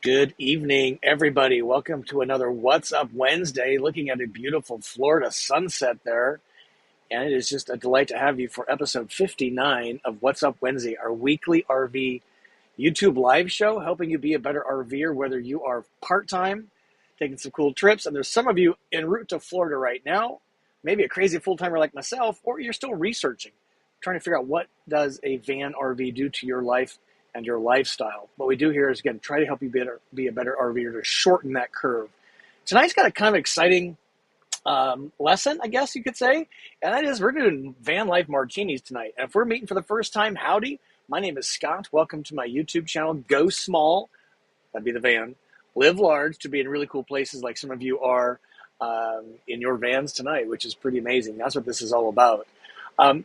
Good evening, everybody. Welcome to another What's Up Wednesday, looking at a beautiful Florida sunset there. And it is just a delight to have you for episode 59 of What's Up Wednesday, our weekly RV YouTube live show, helping you be a better RVer, whether you are part-time, taking some cool trips, and there's some of you en route to Florida right now, maybe a crazy full-timer like myself, or you're still researching, trying to figure out what does a van RV do to your life and your lifestyle. What we do here is, again, try to help you be a better RVer to shorten that curve. Tonight's got a kind of exciting lesson, I guess you could say, and that is we're doing van life martinis tonight. And if we're meeting for the first time, howdy. My name is Scott. Welcome to my YouTube channel. Go small, that'd be the van. Live large, to be in really cool places like some of you are in your vans tonight, which is pretty amazing. That's what this is all about.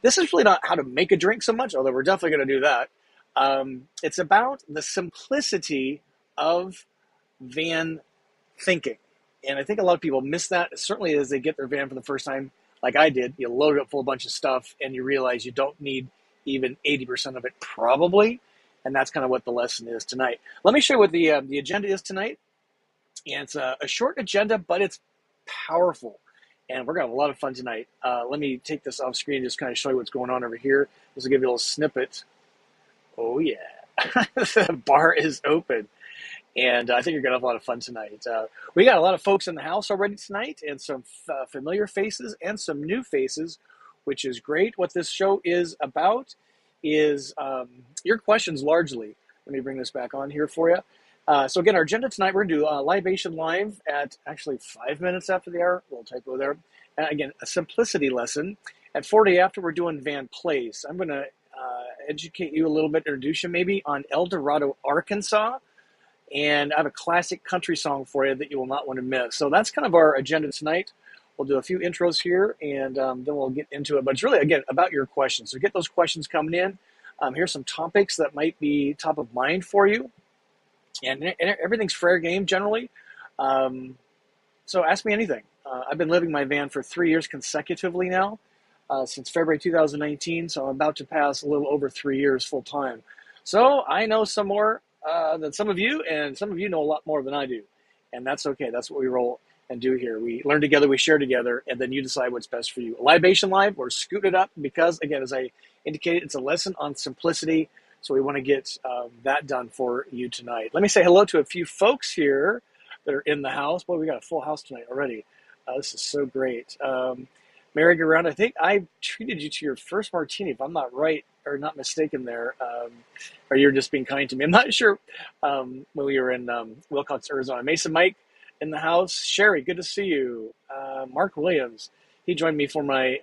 This is really not how to make a drink so much, although we're definitely going to do that. It's about the simplicity of van thinking. And I think a lot of people miss that, certainly as they get their van for the first time, like I did. You load it up full of a bunch of stuff and you realize you don't need even 80% of it, probably. And that's kind of what the lesson is tonight. Let me show you what the agenda is tonight. And it's a short agenda, but it's powerful. And we're going to have a lot of fun tonight. Let me take this off screen and just kind of show you what's going on over here. This will give you a little snippet. Oh, yeah. The bar is open. And I think you're going to have a lot of fun tonight. We got a lot of folks in the house already tonight, and some familiar faces and some new faces, which is great. What this show is about is your questions largely. Let me bring this back on here for you. So again, our agenda tonight, we're going to do Libation live at actually 5 minutes after the hour. A little typo there. Again, a simplicity lesson. At 40 after, we're doing Van Place. I'm going to educate you a little bit, introduce you maybe on Dorado Arkansas. And I have a classic country song for you that you will not want to miss. So that's kind of our agenda tonight. We'll do a few intros here, and then we'll get into it. But it's really, again, about your questions. So get those questions coming in. Here's some topics that might be top of mind for you. And everything's fair game, generally. So ask me anything. I've been living my van for 3 years consecutively now, since February 2019. So I'm about to pass a little over 3 years full time. So I know some more than some of you, and some of you know a lot more than I do. And that's okay. That's what we roll and do here. We learn together, we share together, and then you decide what's best for you. Libation Live, we're scooting it up because, again, as I indicated, it's a lesson on simplicity. So we want to get that done for you tonight. Let me say hello to a few folks here that are in the house. Boy, we got a full house tonight already. This is so great. Merry-go-round, I think I treated you to your first martini, if I'm not right or not mistaken there, or you're just being kind to me. I'm not sure. When we were in Wilcox, Arizona. Mason Mike in the house. Sherry, good to see you. Mark Williams, he joined me for my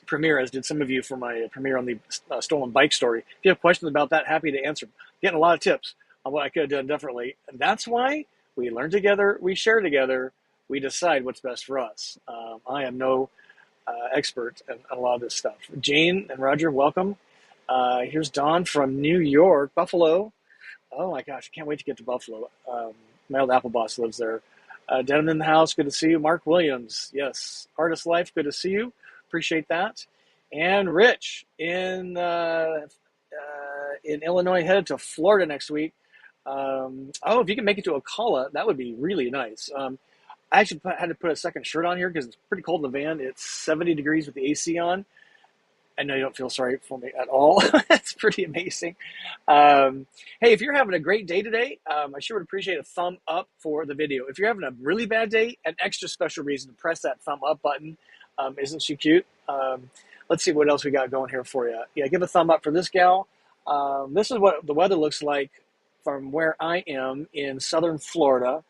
premiere, as did some of you for my premiere on the stolen bike story. If you have questions about that, happy to answer. Getting a lot of tips on what I could have done differently. And that's why we learn together, we share together, we decide what's best for us. I am no expert in a lot of this stuff. Jane and Roger, welcome. Here's Don from New York, Buffalo. Oh my gosh, I can't wait to get to Buffalo. My old Apple boss lives there. Denham in the house, good to see you. Mark Williams, yes. Artist Life, good to see you. Appreciate that. And Rich in Illinois, headed to Florida next week. If you can make it to Ocala, that would be really nice. I actually had to put a second shirt on here because it's pretty cold in the van. It's 70 degrees with the AC on. I know you don't feel sorry for me at all. That's pretty amazing. Hey, if you're having a great day today, I sure would appreciate a thumb up for the video. If you're having a really bad day, an extra special reason to press that thumb up button. Isn't she cute? Let's see what else we got going here for you. Yeah, give a thumb up for this gal. This is what the weather looks like from where I am in southern Florida,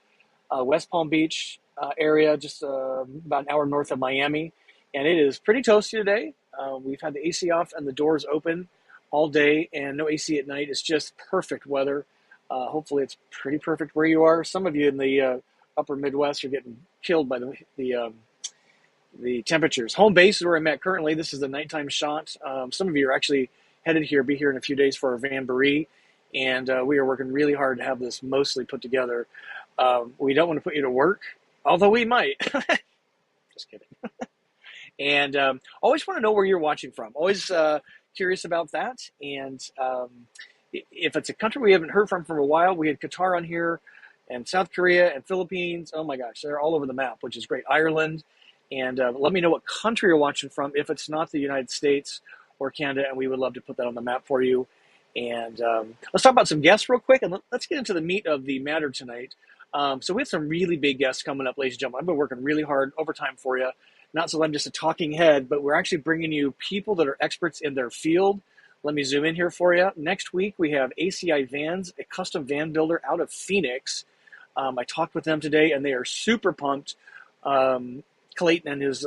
West Palm Beach area, just about an hour north of Miami. And it is pretty toasty today. We've had the AC off and the doors open all day and no AC at night. It's just perfect weather. Hopefully it's pretty perfect where you are. Some of you in the upper Midwest are getting killed by the temperatures. Home base is where I'm at currently. This is the nighttime shot. Some of you are actually headed here, be here in a few days for our VANBOREE. And we are working really hard to have this mostly put together. We don't want to put you to work, although we might. Just kidding. And always want to know where you're watching from. Always curious about that. And if it's a country we haven't heard from for a while, we had Qatar on here, and South Korea and Philippines. Oh my gosh, they're all over the map, which is great. Ireland, and let me know what country you're watching from if it's not the United States or Canada, and we would love to put that on the map for you. And let's talk about some guests real quick, and let's get into the meat of the matter tonight. So we have some really big guests coming up, ladies and gentlemen. I've been working really hard overtime for you. Not so I'm just a talking head, but we're actually bringing you people that are experts in their field. Let me zoom in here for you. Next week, we have ACI Vans, a custom van builder out of Phoenix. I talked with them today, and they are super pumped. Clayton and his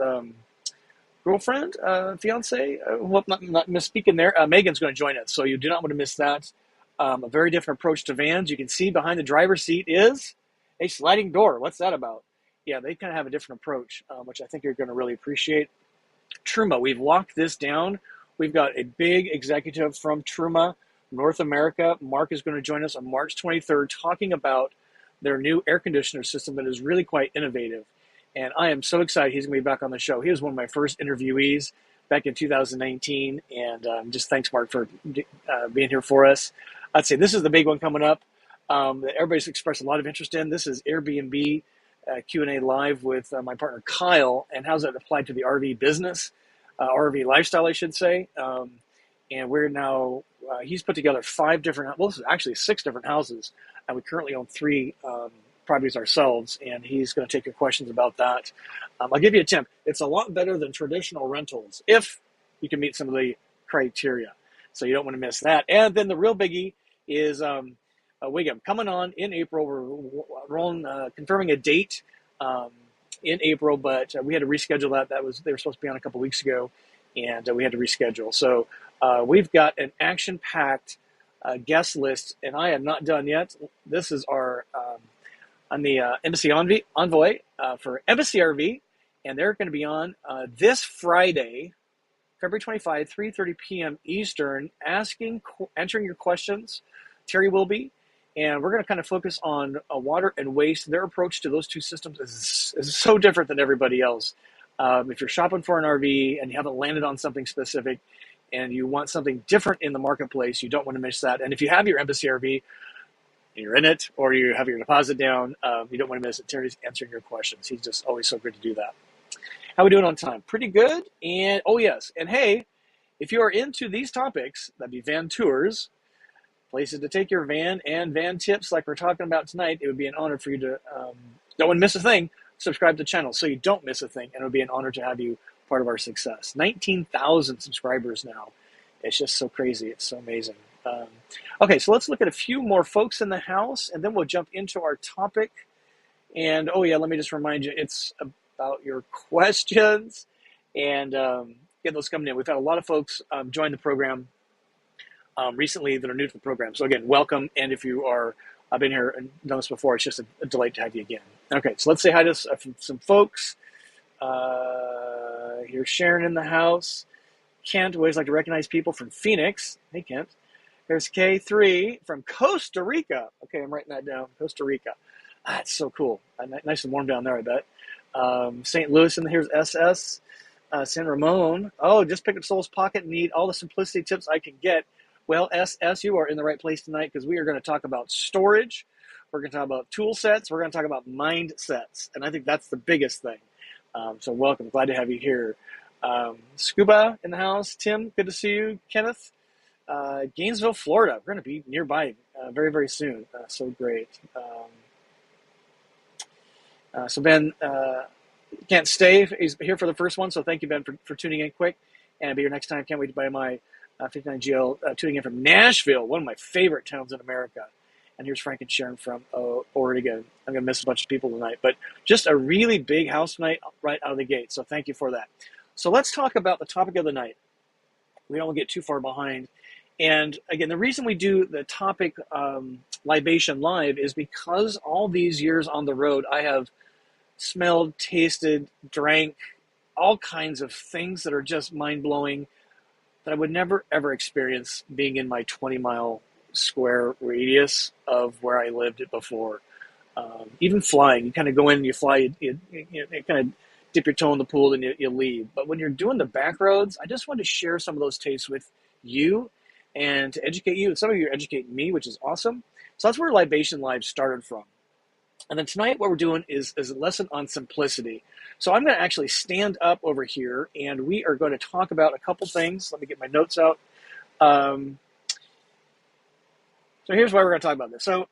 girlfriend, fiance, well, not misspeaking there. Megan's going to join us, so you do not want to miss that. A very different approach to vans. You can see behind the driver's seat is a sliding door. What's that about? Yeah, they kind of have a different approach, which I think you're going to really appreciate. Truma, we've locked this down. We've got a big executive from Truma, North America. Mark is going to join us on March 23rd talking about their new air conditioner system that is really quite innovative. And I am so excited he's going to be back on the show. He was one of my first interviewees back in 2019. And just thanks, Mark, for being here for us. I'd say this is the big one coming up that everybody's expressed a lot of interest in. This is Airbnb Q&A live with my partner, Kyle. And how's that applied to the RV business, RV lifestyle, I should say. And we're now, he's put together 5 different, well, this is actually 6 different houses. And we currently own 3 properties ourselves, and he's going to take your questions about that. I'll give you a tip. It's a lot better than traditional rentals if you can meet some of the criteria. So you don't want to miss that. And then the real biggie is Wiggum coming on in April. We're confirming a date in April, but we had to reschedule that. They were supposed to be on a couple weeks ago, and we had to reschedule. So we've got an action-packed guest list, and I am not done yet. This is our on the Embassy Envoy for Embassy RV, and they're going to be on this Friday, February 25, 3:30 p.m. Eastern, answering your questions. Terry will be, and we're going to kind of focus on water and waste. Their approach to those 2 systems is so different than everybody else. If you're shopping for an RV and you haven't landed on something specific and you want something different in the marketplace, you don't want to miss that. And if you have your Embassy RV, you're in it, or you have your deposit down, you don't want to miss it. Terry's answering your questions. He's just always so good to do that. How are we doing on time? Pretty good. And, oh yes, and hey, if you are into these topics, that'd be van tours, places to take your van, and van tips like we're talking about tonight, it would be an honor for you to, don't want to miss a thing, subscribe to the channel so you don't miss a thing, and it would be an honor to have you part of our success. 19,000 subscribers now. It's just so crazy. It's so amazing. Okay, so let's look at a few more folks in the house, and then we'll jump into our topic. And, oh yeah, let me just remind you, it's about your questions, and get those coming in. We've had a lot of folks join the program recently that are new to the program. So again, welcome, and if you are, I've been here and done this before, it's just a delight to have you again. Okay, so let's say hi to some folks. Here's Sharon in the house. Kent, always like to recognize people from Phoenix. Hey, Kent. There's K3 from Costa Rica. Okay, I'm writing that down. Costa Rica. That's so cool. Nice and warm down there, I bet. St. Louis, and here's SS. San Ramon. Oh, just picked up Soul's Pocket and need all the simplicity tips I can get. Well, SS, you are in the right place tonight because we are going to talk about storage. We're going to talk about tool sets. We're going to talk about mindsets. And I think that's the biggest thing. So welcome. Glad to have you here. Scuba in the house. Tim, good to see you. Kenneth. Gainesville, Florida. We're going to be nearby very, very soon. So great. So Ben can't stay. He's here for the first one, so thank you, Ben, for tuning in quick. And I'll be here next time. Can't wait to buy my 59GL tuning in from Nashville, one of my favorite towns in America. And here's Frank and Sharon from Oregon. I'm going to miss a bunch of people tonight, but just a really big house tonight right out of the gate. So thank you for that. So let's talk about the topic of the night. We don't want to get too far behind. And again, the reason we do the topic Libation live is because all these years on the road, I have smelled, tasted, drank all kinds of things that are just mind-blowing that I would never, ever experience being in my 20-mile square radius of where I lived it before. Even flying, you kind of go in and you fly, you kind of dip your toe in the pool and you leave. But when you're doing the back roads, I just wanted to share some of those tastes with you and to educate you. And some of you are educating me, which is awesome. So that's where Libation Live started from. And then tonight what we're doing is a lesson on simplicity. So I'm going to actually stand up over here, and we are going to talk about a couple things. Let me get my notes out. So here's why we're going to talk about this. So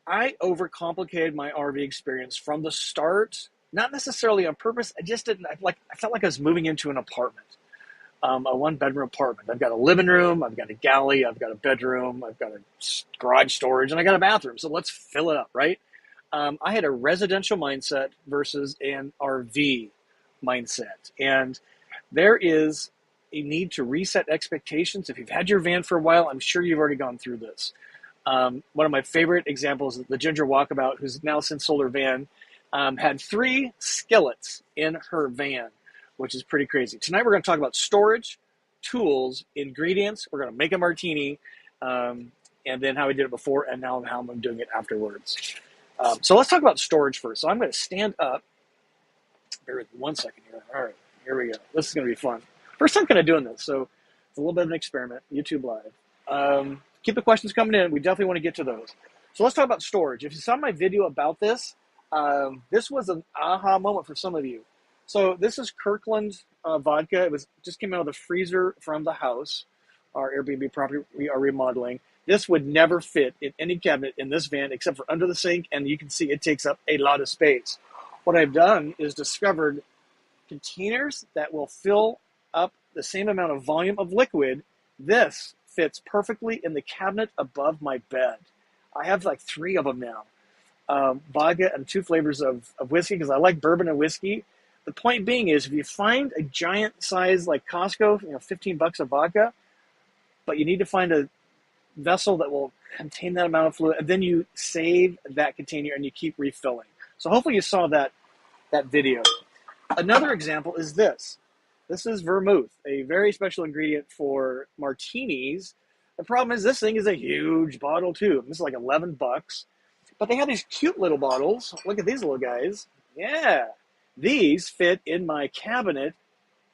I overcomplicated my RV experience from the start, not necessarily on purpose. I just didn't, I felt like I was moving into an apartment, a one-bedroom apartment. I've got a living room, I've got a galley, I've got a bedroom, I've got a garage storage, and I got a bathroom. So let's fill it up, right? I had a residential mindset versus an RV mindset. And there is a need to reset expectations. If you've had your van for a while, I'm sure you've already gone through this. One of my favorite examples is the Ginger Walkabout, who's now since sold her van, had 3 skillets in her van, which is pretty crazy. Tonight we're going to talk about storage, tools, ingredients. We're going to make a martini, and then how we did it before, and now how I'm doing it afterwards. So let's talk about storage first. So I'm going to stand up. Bear with me 1 second here. All right, here we go. This is going to be fun. First time kind of doing this, so it's a little bit of an experiment. YouTube Live. Keep the questions coming in. We definitely want to get to those. So let's talk about storage. If you saw my video about this, this was an aha moment for some of you. So this is Kirkland vodka. It just came out of the freezer from the house, our Airbnb property we are remodeling. This would never fit in any cabinet in this van except for under the sink, and you can see it takes up a lot of space. What I've done is discovered containers that will fill up the same amount of volume of liquid. This fits perfectly in the cabinet above my bed. I have like 3 of them now. Vodka and 2 flavors of whiskey, because I like bourbon and whiskey. The point being is, if you find a giant size like Costco, $15 of vodka, but you need to find a vessel that will contain that amount of fluid, and then you save that container and you keep refilling. So hopefully you saw that video. Another example is this. This is vermouth, a very special ingredient for martinis. The problem is this thing is a huge bottle too. This is like $11, but they have these cute little bottles. Look at these little guys. Yeah, these fit in my cabinet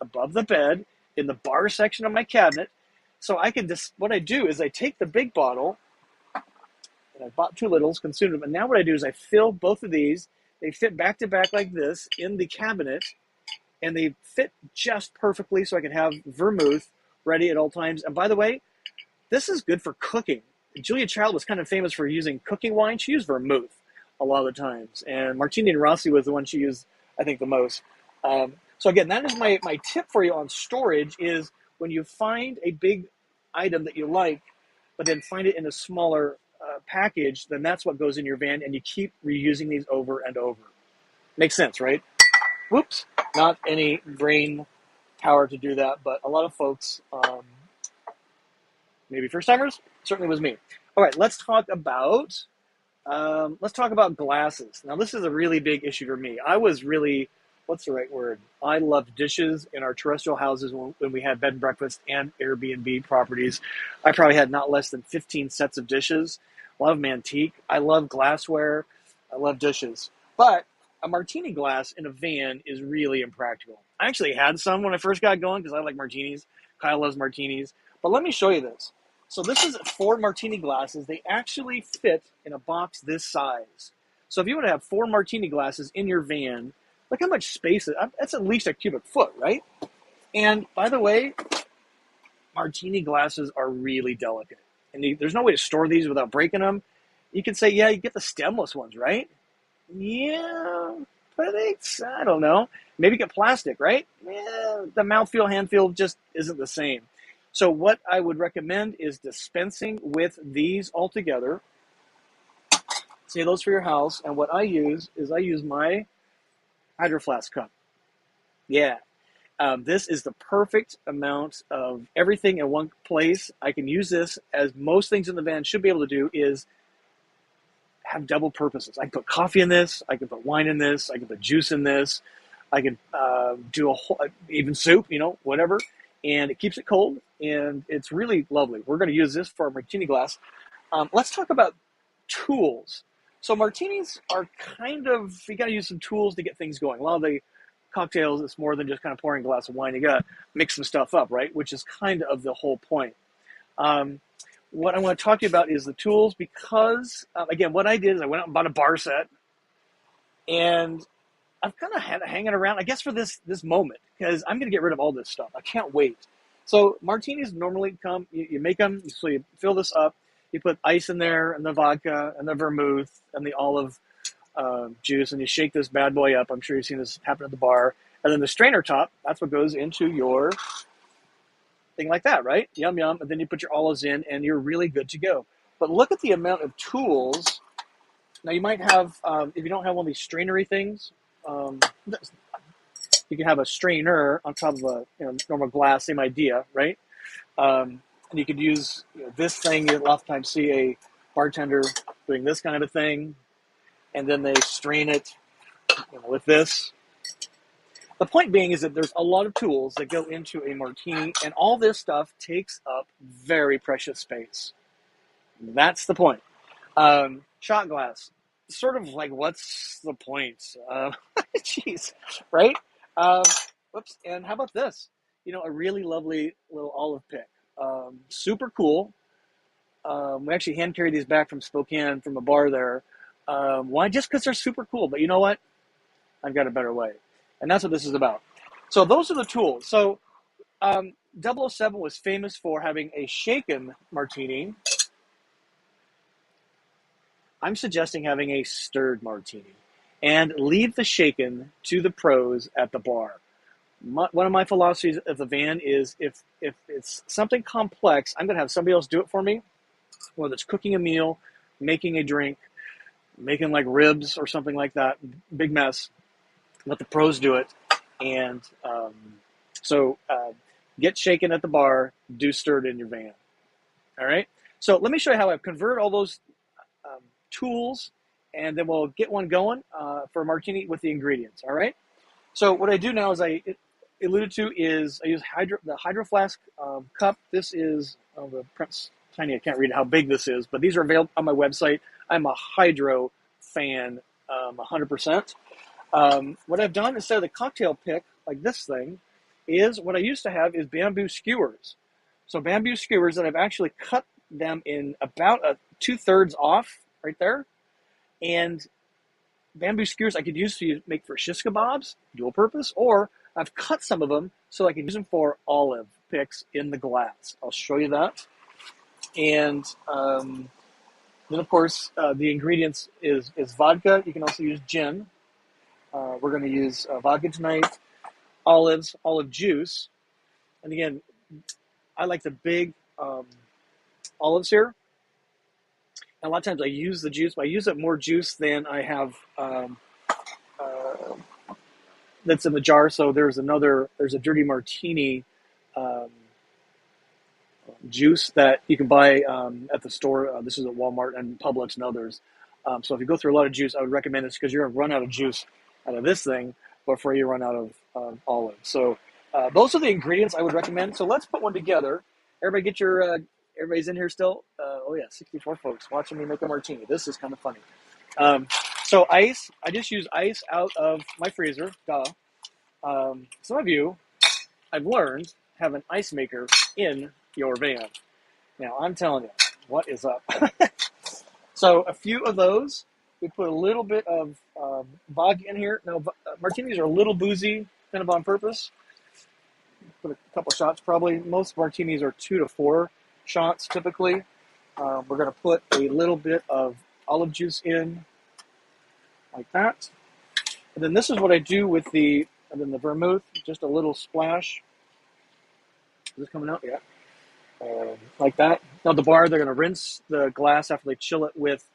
above the bed in the bar section of my cabinet. So I can just, what I do is I take the big bottle, and I bought 2 littles, consumed them, and now what I do is I fill both of these. They fit back to back like this in the cabinet, and they fit just perfectly so I can have vermouth ready at all times. And by the way, this is good for cooking. Julia Child was kind of famous for using cooking wine. She used vermouth a lot of the times, and Martini and Rossi was the one she used, I think, the most. So again, that is my tip for you on storage is, when you find a big item that you like, but then find it in a smaller package, then that's what goes in your van, and you keep reusing these over and over. Makes sense, right? Whoops, not any brain power to do that, but a lot of folks, maybe first timers, certainly was me. All right, let's talk about glasses. Now, this is a really big issue for me. I was really, what's the right word? I loved dishes in our terrestrial houses when we had bed and breakfast and Airbnb properties. I probably had not less than 15 sets of dishes. A lot of them antique. I love glassware. I love dishes. But a martini glass in a van is really impractical. I actually had some when I first got going because I like martinis. Kyle loves martinis. But let me show you this. So this is 4 martini glasses. They actually fit in a box this size. So if you want to have 4 martini glasses in your van, look how much space that's at least a cubic foot, right? And by the way, martini glasses are really delicate. And there's no way to store these without breaking them. You can say, yeah, you get the stemless ones, right? Yeah, but I don't know. Maybe get plastic, right? Yeah, the mouthfeel, handfeel just isn't the same. So what I would recommend is dispensing with these all together. Save those for your house. And what I use is my Hydro Flask cup. Yeah. This is the perfect amount of everything in one place. I can use this, as most things in the van should be able to do, is have double purposes. I can put coffee in this. I can put wine in this. I can put juice in this. I can do even soup, whatever. And it keeps it cold, and it's really lovely. We're going to use this for our martini glass. Let's talk about tools. So martinis are you got to use some tools to get things going. A lot of the cocktails, it's more than just kind of pouring a glass of wine. You got to mix some stuff up, right? Which is kind of the whole point. what I want to talk to you about is the tools because, again, what I did is I went out and bought a bar set, and I've kind of had it hanging around, I guess, for this moment, because I'm going to get rid of all this stuff. I can't wait. So martinis normally come, you make them, so you fill this up, you put ice in there, and the vodka, and the vermouth, and the olive juice, and you shake this bad boy up. I'm sure you've seen this happen at the bar. And then the strainer top, that's what goes into your thing like that, right? Yum, yum. And then you put your olives in, and you're really good to go. But look at the amount of tools. Now, you might have, if you don't have one of these strainery things, you can have a strainer on top of a normal glass, same idea, right? And you could use this thing. You'll oftentimes see a bartender doing this kind of a thing, and then they strain it with this. The point being is that there's a lot of tools that go into a martini, and all this stuff takes up very precious space. That's the point. Shot glass. Sort of like, what's the point? Jeez, right? Whoops. And how about this? A really lovely little olive pick. Super cool. We actually hand carried these back from Spokane from a bar there. Why? Just because they're super cool. But you know what? I've got a better way. And that's what this is about. So those are the tools. So 007 was famous for having a shaken martini. I'm suggesting having a stirred martini. And leave the shaken to the pros at the bar. One of my philosophies of the van is if it's something complex, I'm going to have somebody else do it for me, whether it's cooking a meal, making a drink, making like ribs or something like that, big mess. Let the pros do it. And so get shaken at the bar, do stirred in your van. All right? So let me show you how I've converted all those tools, and then we'll get one going for a martini with the ingredients. All right? So what I do now, as I alluded to, is I use the Hydro Flask cup. This is the Prince Tiny. I can't read how big this is, but these are available on my website. I'm a Hydro fan, 100%. What I've done instead of the cocktail pick, like this thing, is what I used to have is bamboo skewers. So bamboo skewers that I've actually cut them in about 2/3 off right there. And bamboo skewers I could use to make for shish kebabs, dual purpose, or I've cut some of them so I can use them for olive picks in the glass. I'll show you that. And then, of course, the ingredients is vodka. You can also use gin. We're going to use vodka tonight, olives, olive juice. And again, I like the big olives here. And a lot of times I use the juice, but I use up more juice than I have that's in the jar. So there's a Dirty Martini juice that you can buy at the store. This is at Walmart and Publix and others. So if you go through a lot of juice, I would recommend this because you're going to run out of juice out of this thing before you run out of olives. So those are the ingredients I would recommend. So let's put one together. Everybody get your, everybody's in here still? Oh yeah, 64 folks watching me make a martini. This is kind of funny. So ice, I just use ice out of my freezer, duh. Some of you, I've learned, have an ice maker in your van. Now, I'm telling you, what is up? So a few of those, we put a little bit of vodka in here. Now, martinis are a little boozy, kind of on purpose. Put a couple shots probably. Most martinis are 2 to 4 shots typically. We're going to put a little bit of olive juice in, like that. And then this is what I do with the vermouth, just a little splash. Is this coming out? Yeah. Like that. Now the bar, they're going to rinse the glass after they chill it with,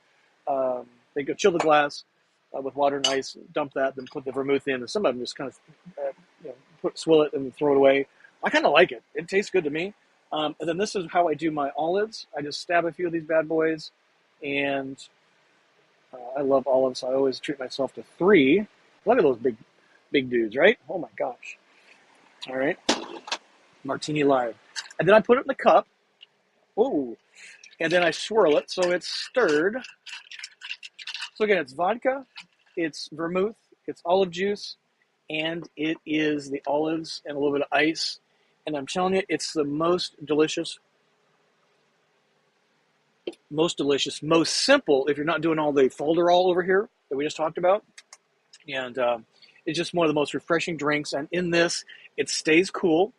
they go chill the glass with water and ice, dump that, then put the vermouth in. And some of them just kind of swill it and throw it away. I kind of like it. It tastes good to me. And then this is how I do my olives. I just stab a few of these bad boys, and I love olives, so I always treat myself to 3. Look at those big dudes, right? Oh my gosh. All right. Martini Live. And then I put it in the cup. Ooh. And then I swirl it so it's stirred. So again, it's vodka, it's vermouth, it's olive juice, and it is the olives and a little bit of ice. And I'm telling you, it's the most delicious most delicious, most simple if you're not doing all the folderol over here that we just talked about. And it's just one of the most refreshing drinks. And in this, it stays cool.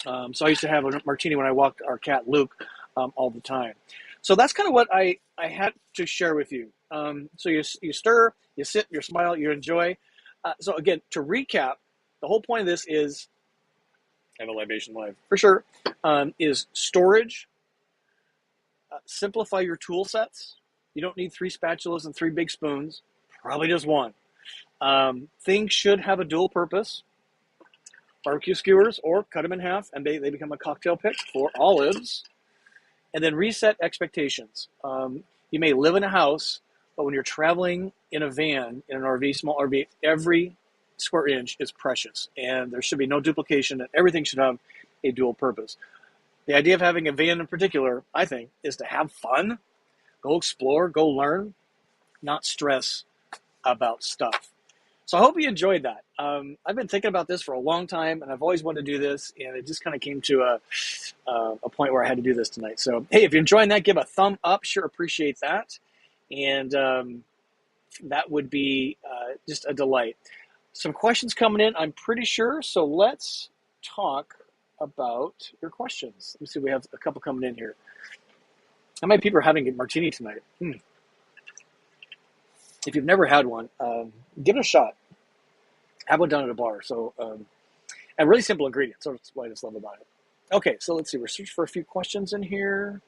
So I used to have a martini when I walked our cat Luke all the time. So that's kind of what I had to share with you. So you stir, you sip, you smile, you enjoy. So again, to recap, the whole point of this is, have a libation live for sure, is storage. Simplify your tool sets. You don't need 3 spatulas and 3 big spoons, probably just 1. Things should have a dual purpose. Barbecue skewers, or cut them in half and they become a cocktail pick for olives. And then reset expectations. You may live in a house, but when you're traveling in a van, in an RV, small RV, every square inch is precious. And there should be no duplication, and everything should have a dual purpose. The idea of having a van in particular, I think, is to have fun, go explore, go learn, not stress about stuff. So I hope you enjoyed that. I've been thinking about this for a long time, and I've always wanted to do this, and it just kind of came to a point where I had to do this tonight. So, hey, if you're enjoying that, give a thumb up. Sure appreciate that. And that would be just a delight. Some questions coming in, I'm pretty sure, so let's talk about your questions. Let me see, we have a couple coming in here. How many people are having a martini tonight? If you've never had one, give it a shot. Have one done at a bar. So, and really simple ingredients. So that's what I just love about it. Okay, so let's see. We're searching for a few questions in here.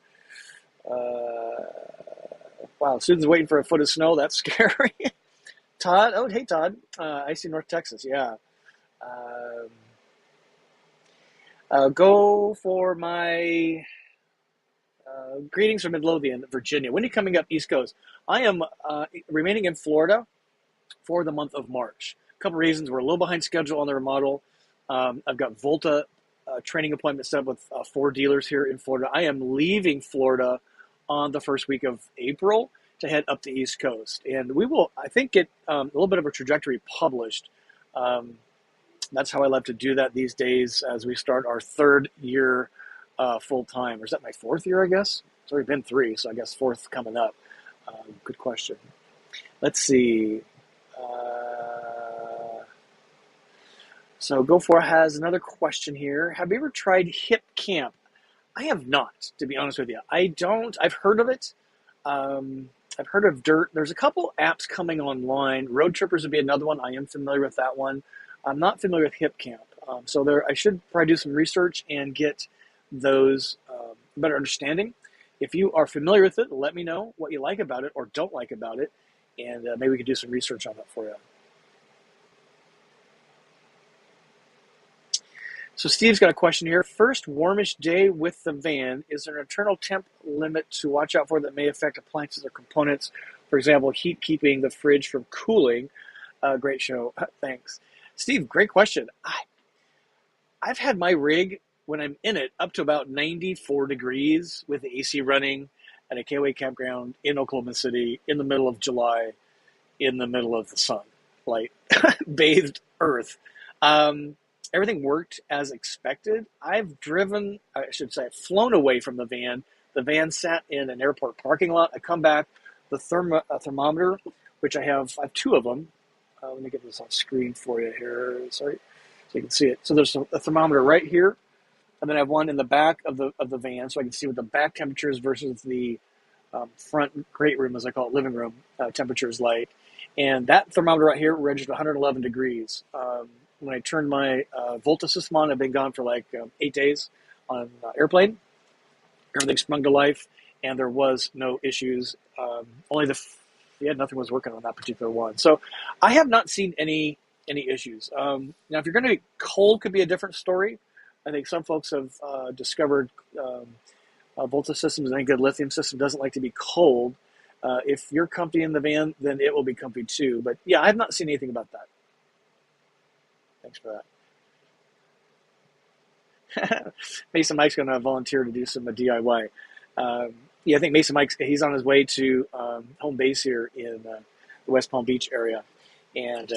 Wow, Susan's waiting for a foot of snow. That's scary. Todd. Oh, hey, Todd. I see North Texas. Yeah. Go for my greetings from Midlothian, Virginia. When are you coming up East Coast? I am remaining in Florida for the month of March. A couple reasons. We're a little behind schedule on the remodel. I've got Volta training appointment set up with 4 dealers here in Florida. I am leaving Florida on the first week of April to head up the East Coast. And we will, I think, get a little bit of a trajectory published. That's how I love to do that these days as we start our 3rd year full-time. Or is that my 4th year, I guess? It's already been 3, so I guess 4th coming up. Good question. Let's see. So GoFor has another question here. Have you ever tried Hip Camp? I have not, to be honest with you. I don't. I've heard of it. I've heard of Dirt. There's a couple apps coming online. Road Trippers would be another one. I am familiar with that one. I'm not familiar with Hip Camp. So I should probably do some research and get those better understanding. If you are familiar with it, let me know what you like about it or don't like about it, and maybe we can do some research on that for you. So Steve's got a question here. First warmish day with the van. Is there an internal temp limit to watch out for that may affect appliances or components? For example, heat keeping the fridge from cooling. Great show. Thanks. Steve, great question. I've had my rig, when I'm in it, up to about 94 degrees with the AC running at a KOA campground in Oklahoma City in the middle of July, in the middle of the sun, like bathed earth. Everything worked as expected. I've flown away from the van. The van sat in an airport parking lot. I come back, the thermometer, which I have 2 of them. Let me get this on screen for you here. Sorry, so you can see it. So there's a thermometer right here, and then I have one in the back of the van, so I can see what the back temperature is versus the front great room, as I call it, living room temperature is like. And that thermometer right here registered 111 degrees. When I turned my Volta system on, I've been gone for like 8 days on airplane. Everything sprung to life, and there was no issues. Nothing was working on that particular one. So I have not seen any issues. Now, if you're going to be cold, could be a different story. I think some folks have discovered Volta systems, and a good lithium system doesn't like to be cold. If you're comfy in the van, then it will be comfy too. But yeah, I have not seen anything about that. Thanks for that. Mason Mike's going to volunteer to do some DIY. I think Mason Mike's, he's on his way to home base here in the West Palm Beach area. And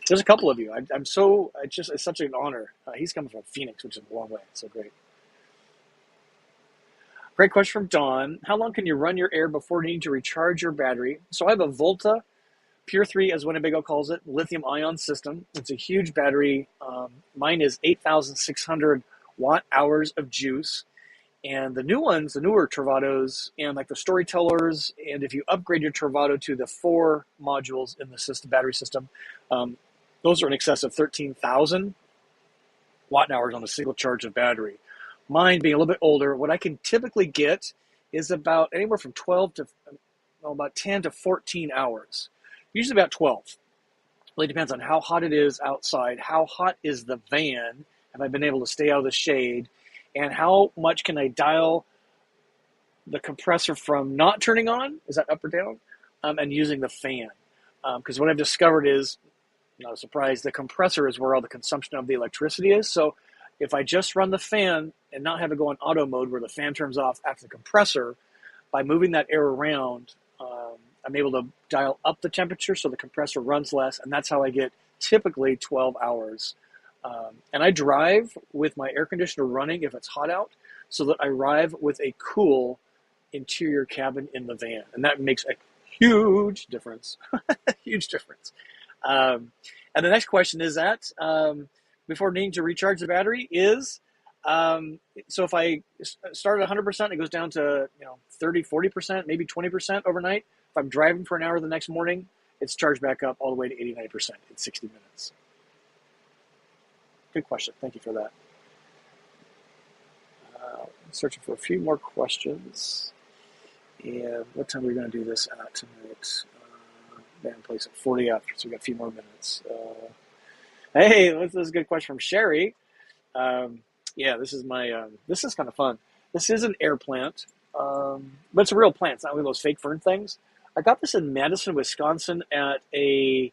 there's a couple of you. It's such an honor. He's coming from Phoenix, which is a long way. So great. Great question from Dawn. How long can you run your air before needing to recharge your battery? So I have a Volta Pure 3, as Winnebago calls it, lithium ion system. It's a huge battery. Mine is 8,600 watt hours of juice. And the new ones, the newer Travados and like the Storytellers, and if you upgrade your Travado to the 4 modules in the system, battery system, those are in excess of 13,000 watt hours on a single charge of battery. Mine being a little bit older, what I can typically get is about anywhere from 12 to about 10 to 14 hours. Usually about 12. Really depends on how hot it is outside, how hot is the van, have I been able to stay out of the shade, and how much can I dial the compressor from not turning on, is that up or down, and using the fan. Because what I've discovered is, not a surprise, the compressor is where all the consumption of the electricity is. So if I just run the fan and not have it go on auto mode where the fan turns off after the compressor, by moving that air around, I'm able to dial up the temperature so the compressor runs less, and that's how I get typically 12 hours. And I drive with my air conditioner running if it's hot out, so that I arrive with a cool interior cabin in the van, and that makes a huge difference. Huge difference. And the next question is that, before needing to recharge the battery is, so if I start at 100%, it goes down to 30, 40%, maybe 20% overnight. If I'm driving for an hour the next morning, it's charged back up all the way to 89% in 60 minutes. Good question. Thank you for that. Searching for a few more questions. And what time are we going to do this at tonight? Van place at 40 after, so we got a few more minutes. Hey, this is a good question from Sherry. Yeah, this is my. This is kind of fun. This is an air plant, but it's a real plant. It's not one of those fake fern things. I got this in Madison, Wisconsin, at a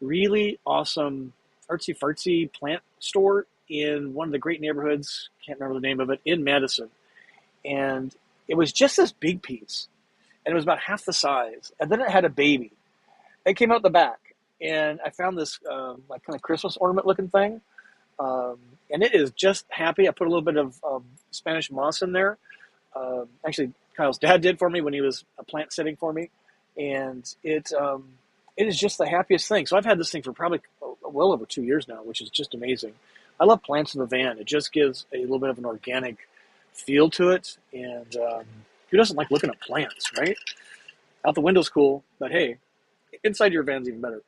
really awesome artsy-fartsy plant store in one of the great neighborhoods. Can't remember the name of it, in Madison. And it was just this big piece, and it was about half the size. And then it had a baby. It came out the back, and I found this like kind of Christmas ornament looking thing. And it is just happy. I put a little bit of Spanish moss in there. Actually, Kyle's dad did for me when he was plant sitting for me. And it is just the happiest thing. So I've had this thing for probably well over 2 years now, which is just amazing. I love plants in the van. It just gives a little bit of an organic feel to it. And who doesn't like looking at plants, right? Out the window's cool, but hey, inside your van's even better.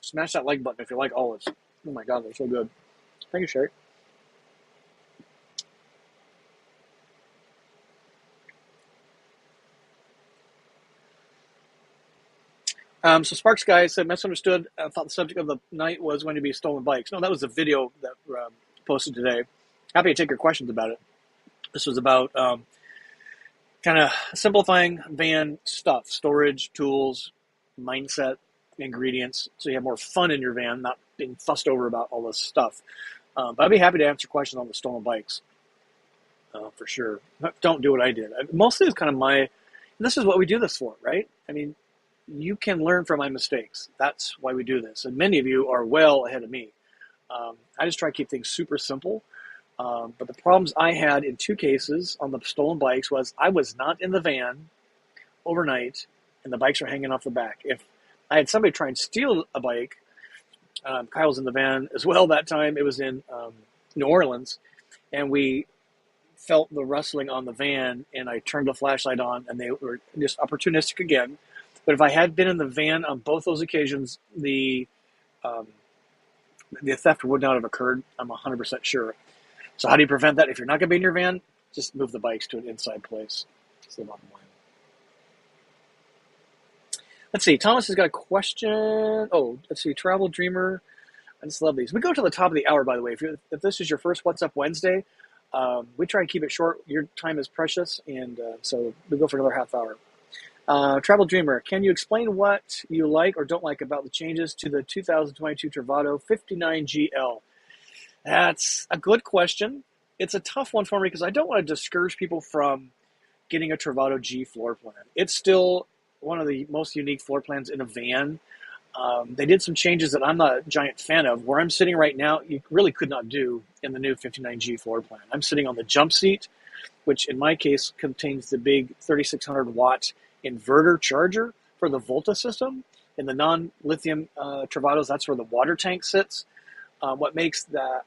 Smash that like button if you like olives. Oh my God, they're so good. Thank you, Sherry. So Sparks Guy said, misunderstood. I thought the subject of the night was going to be stolen bikes. No, that was a video that posted today. Happy to take your questions about it. This was about kind of simplifying van stuff, storage, tools, mindset, ingredients, so you have more fun in your van, not being fussed over about all this stuff. But I'd be happy to answer questions on the stolen bikes, for sure. Don't do what I did. Mostly it's kind of and this is what we do this for, right? I mean, you can learn from my mistakes. That's why we do this. And many of you are well ahead of me. I just try to keep things super simple. But the problems I had in 2 cases on the stolen bikes was I was not in the van overnight, and the bikes are hanging off the back. If I had somebody try and steal a bike, Kyle was in the van as well that time. It was in New Orleans, and we felt the rustling on the van, and I turned the flashlight on, and they were just opportunistic again. But if I had been in the van on both those occasions, the theft would not have occurred. I'm 100% sure. So how do you prevent that? If you're not going to be in your van, just move the bikes to an inside place. That's the bottom line. Let's see. Thomas has got a question. Oh, let's see. Travel Dreamer. I just love these. We go to the top of the hour, by the way. If this is your first What's Up Wednesday, we try and keep it short. Your time is precious, and so we go for another half hour. Travel Dreamer, can you explain what you like or don't like about the changes to the 2022 Travado 59GL? That's a good question. It's a tough one for me because I don't want to discourage people from getting a Travado G floor plan. It's still one of the most unique floor plans in a van. They did some changes that I'm not a giant fan of. Where I'm sitting right now, you really could not do in the new 59G floor plan. I'm sitting on the jump seat, which in my case contains the big 3600 watt inverter charger for the Volta system. In the non-lithium Travados, that's where the water tank sits. What makes that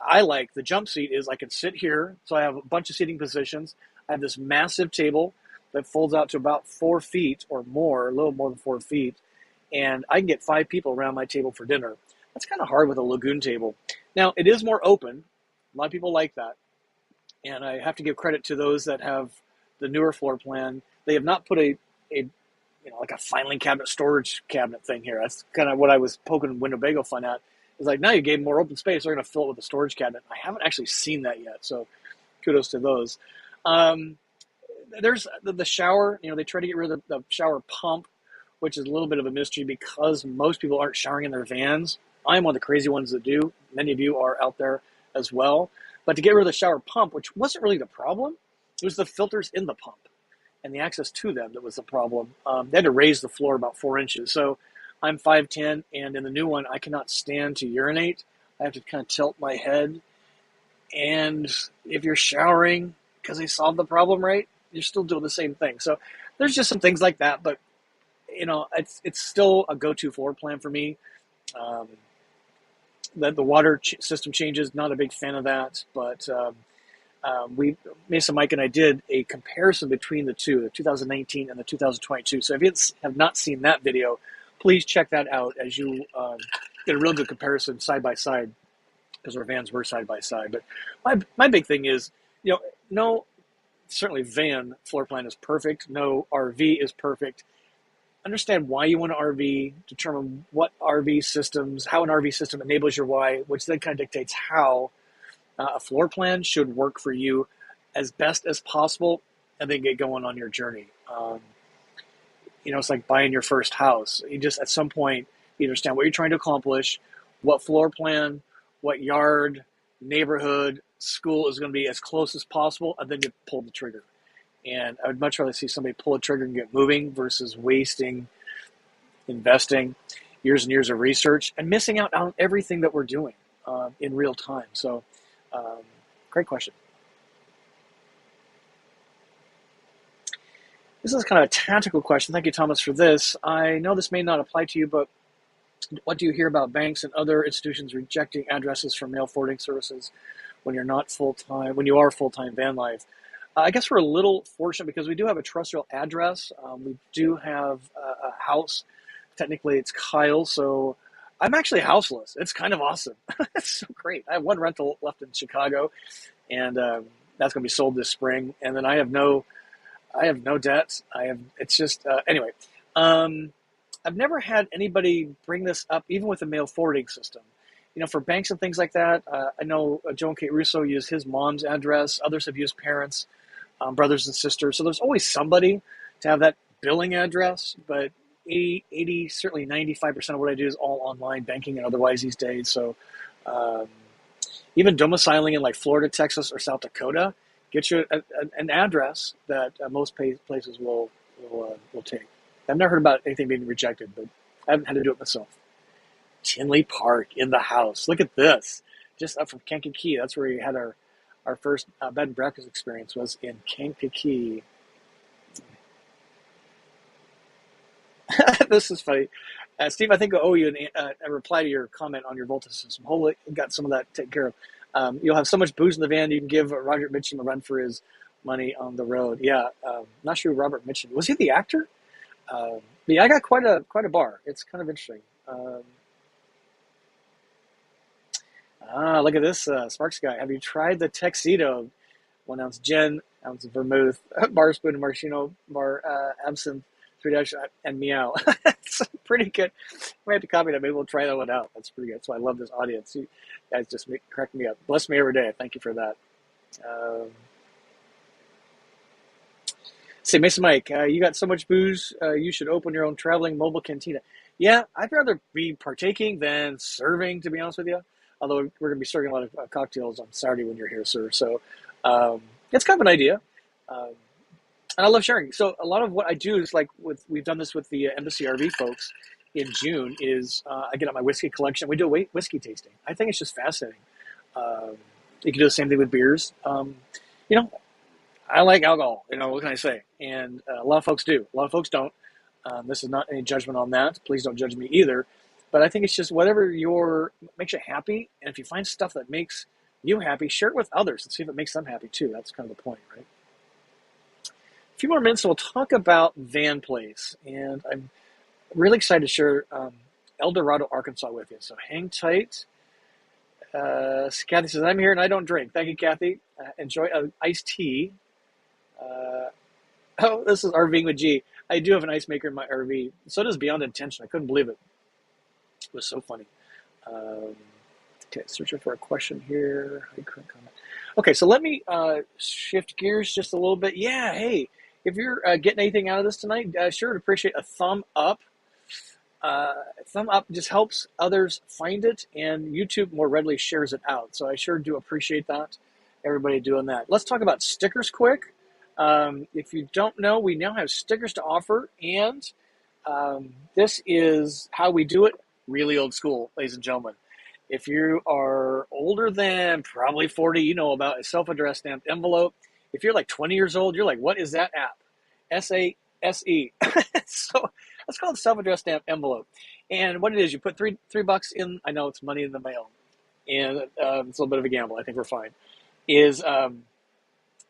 I like the jump seat is I can sit here, so I have a bunch of seating positions. I have this massive table that folds out to about 4 feet or more, a little more than 4 feet, and I can get 5 people around my table for dinner. That's kind of hard with a lagoon table. Now, it is more open. A lot of people like that, and I have to give credit to those that have the newer floor plan. They have not put a like a filing cabinet, storage cabinet thing here. That's kind of what I was poking Winnebago fun at. It's like, now you gave more open space, they're going to fill it with a storage cabinet. I haven't actually seen that yet, so kudos to those. There's the shower. They try to get rid of the shower pump, which is a little bit of a mystery because most people aren't showering in their vans. I'm one of the crazy ones that do. Many of you are out there as well. But to get rid of the shower pump, which wasn't really the problem, it was the filters in the pump and the access to them that was the problem. They had to raise the floor about 4 inches. So I'm 5'10", and in the new one, I cannot stand to urinate. I have to kind of tilt my head. And if you're showering because they solved the problem right, you're still doing the same thing. So there's just some things like that. But, it's still a go-to floor plan for me. The water system changes, not a big fan of that. But Mesa Mike and I did a comparison between the two, the 2019 and the 2022. So if you have not seen that video, please check that out as you get a real good comparison side by side, because our vans were side by side. But my big thing is, no, certainly van floor plan is perfect. No RV is perfect. Understand why you want an RV, determine what RV systems, how an RV system enables your why, which then kind of dictates how a floor plan should work for you as best as possible, and then get going on your journey. It's like buying your first house. You just, at some point, you understand what you're trying to accomplish, what floor plan, what yard, neighborhood, school is going to be as close as possible, and then you pull the trigger. And I would much rather see somebody pull a trigger and get moving versus investing years and years of research and missing out on everything that we're doing in real time. So, great question. This is kind of a tactical question. Thank you, Thomas, for this. I know this may not apply to you, but what do you hear about banks and other institutions rejecting addresses for mail forwarding services when you are full-time van life? I guess we're a little fortunate because we do have a terrestrial address. We do have a house. Technically, it's Kyle, so I'm actually houseless. It's kind of awesome. It's so great. I have one rental left in Chicago, and that's going to be sold this spring. And then I have no debt. Anyway. I've never had anybody bring this up, even with the mail forwarding system. For banks and things like that, I know Joe and Kate Russo used his mom's address. Others have used parents, brothers and sisters. So there's always somebody to have that billing address. But 80, certainly 95% of what I do is all online banking and otherwise these days. So even domiciling in like Florida, Texas, or South Dakota, get you an address that most places will take. I've never heard about anything being rejected, but I haven't had to do it myself. Tinley Park in the house. Look at this. Just up from Kankakee. That's where we had our first bed and breakfast experience, was in Kankakee. This is funny. Steve, I think I owe you a reply to your comment on your Volta system. Hopefully you got some of that taken care of. You'll have so much booze in the van, you can give Roger Mitchum a run for his money on the road. Yeah, not sure who Robert Mitchum. Was he the actor? Yeah, I got quite a bar. It's kind of interesting. Look at this Sparks guy. Have you tried the Tuxedo? 1 ounce gin, ounce of vermouth, bar spoon of maraschino, bar absinthe, 3 and meow. It's pretty good. We have to copy that. Maybe we'll try that one out. That's pretty good. So I love this audience. You guys just crack me up. Bless me every day. Thank you for that. Say, Mason Mike, you got so much booze, you should open your own traveling mobile cantina. Yeah, I'd rather be partaking than serving, to be honest with you. Although we're going to be serving a lot of cocktails on Saturday when you're here, sir. So it's kind of an idea. And I love sharing. So a lot of what I do is we've done this with the Embassy RV folks, in June is I get out my whiskey collection. We do a whiskey tasting. I think it's just fascinating. You can do the same thing with beers. You know, I like alcohol. You know, what can I say? And a lot of folks do. A lot of folks don't. This is not any judgment on that. Please don't judge me either. But I think it's just whatever makes you happy. And if you find stuff that makes you happy, share it with others and see if it makes them happy too. That's kind of the point, right? A few more minutes and we'll talk about Van Place. And I'm really excited to share Dorado Arkansas with you. So hang tight. Kathy says, I'm here and I don't drink. Thank you, Kathy. Enjoy iced tea. This is RVing with G. I do have an ice maker in my RV. So does Beyond Intention. I couldn't believe it. It was so funny. Okay, searching for a question here. Okay, so let me shift gears just a little bit. Yeah, hey, if you're getting anything out of this tonight, sure would appreciate a thumb up. Thumb up just helps others find it, and YouTube more readily shares it out. So I sure do appreciate that, everybody doing that. Let's talk about stickers quick. If you don't know, we now have stickers to offer, and this is how we do it, really old school, ladies and gentlemen. If you are older than probably 40, you know about a self-addressed stamped envelope. If you're like 20 years old, you're like, what is that app? SASE. So let's call it self-addressed stamped envelope. And what it is, you put $3 in. I know it's money in the mail, and it's a little bit of a gamble. I think we're fine. Let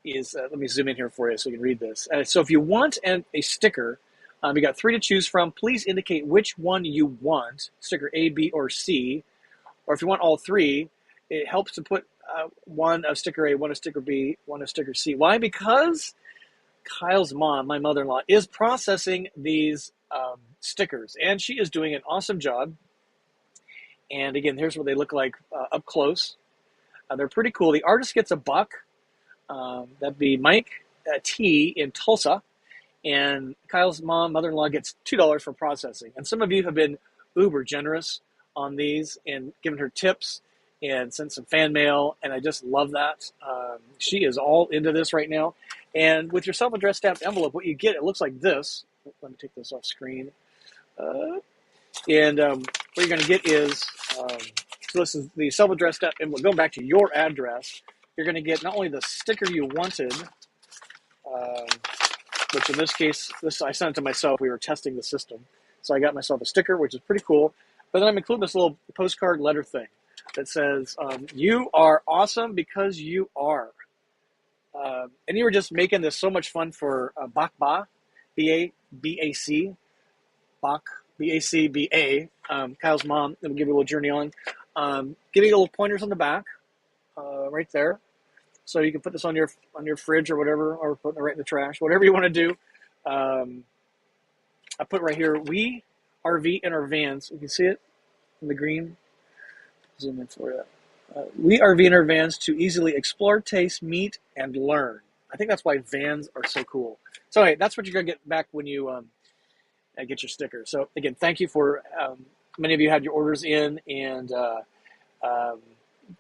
me zoom in here for you so you can read this. So if you want a sticker, you got 3 to choose from. Please indicate which one you want, sticker A, B, or C. Or if you want all 3, it helps to put one of sticker A, one of sticker B, one of sticker C. Why? Because Kyle's mom, my mother-in-law, is processing these stickers, and she is doing an awesome job. And again, here's what they look like up close. They're pretty cool. The artist gets $1. That'd be Mike T in Tulsa, and Kyle's mom, mother-in-law, gets $2 for processing. And some of you have been uber generous on these and given her tips and sent some fan mail, and I just love that. She is all into this right now. And with your self-addressed stamped envelope, what you get, it looks like this. Let me take this off screen. What you're going to get is, so this is the self-addressed stamped envelope. Going back to your address, you're going to get not only the sticker you wanted, which in this case, I sent it to myself. We were testing the system. So I got myself a sticker, which is pretty cool. But then I'm including this little postcard letter thing that says, you are awesome because you are. And you were just making this so much fun for Bakba, B-A-B-A-C, Bak, B-A-C-B-A, Kyle's mom. Let me give you a little journey on. Give you little pointers on the back, right there. So you can put this on your fridge or whatever, or put it right in the trash, whatever you want to do. I put right here, we RV in our vans. You can see it in the green. Zoom in for you. We RV in our vans to easily explore, taste, meet, and learn. I think that's why vans are so cool. So anyway, that's what you're going to get back when you get your sticker. So again, thank you for, many of you had your orders in, and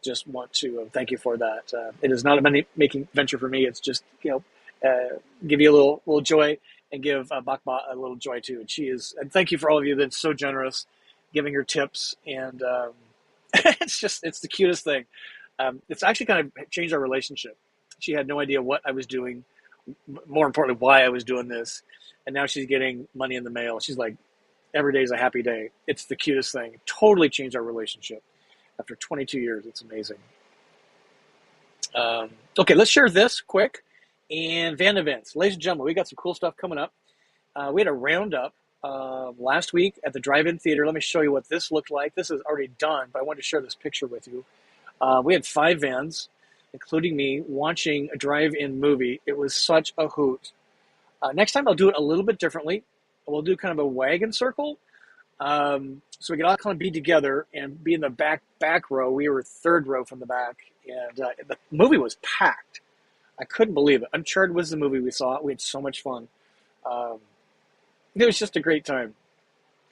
just want to thank you for that. It is not a money-making venture for me. It's just, give you a little joy, and give Bakba a little joy too. And thank you for all of you that been so generous, giving her tips, and it's the cutest thing. It's actually kind of changed our relationship. She had no idea what I was doing, more importantly, why I was doing this, and now she's getting money in the mail. She's like, every day is a happy day. It's the cutest thing. Totally changed our relationship. After 22 years, it's amazing. Okay, let's share this quick. And van events. Ladies and gentlemen, we got some cool stuff coming up. We had a roundup last week at the drive-in theater. Let me show you what this looked like. This is already done, but I wanted to share this picture with you. We had 5 vans, including me, watching a drive-in movie. It was such a hoot. Next time I'll do it a little bit differently. We'll do kind of a wagon circle. So we can all kind of be together and be in the back row. We were 3rd row from the back, and the movie was packed. I couldn't believe it. Uncharted was the movie we saw. We had so much fun. It was just a great time.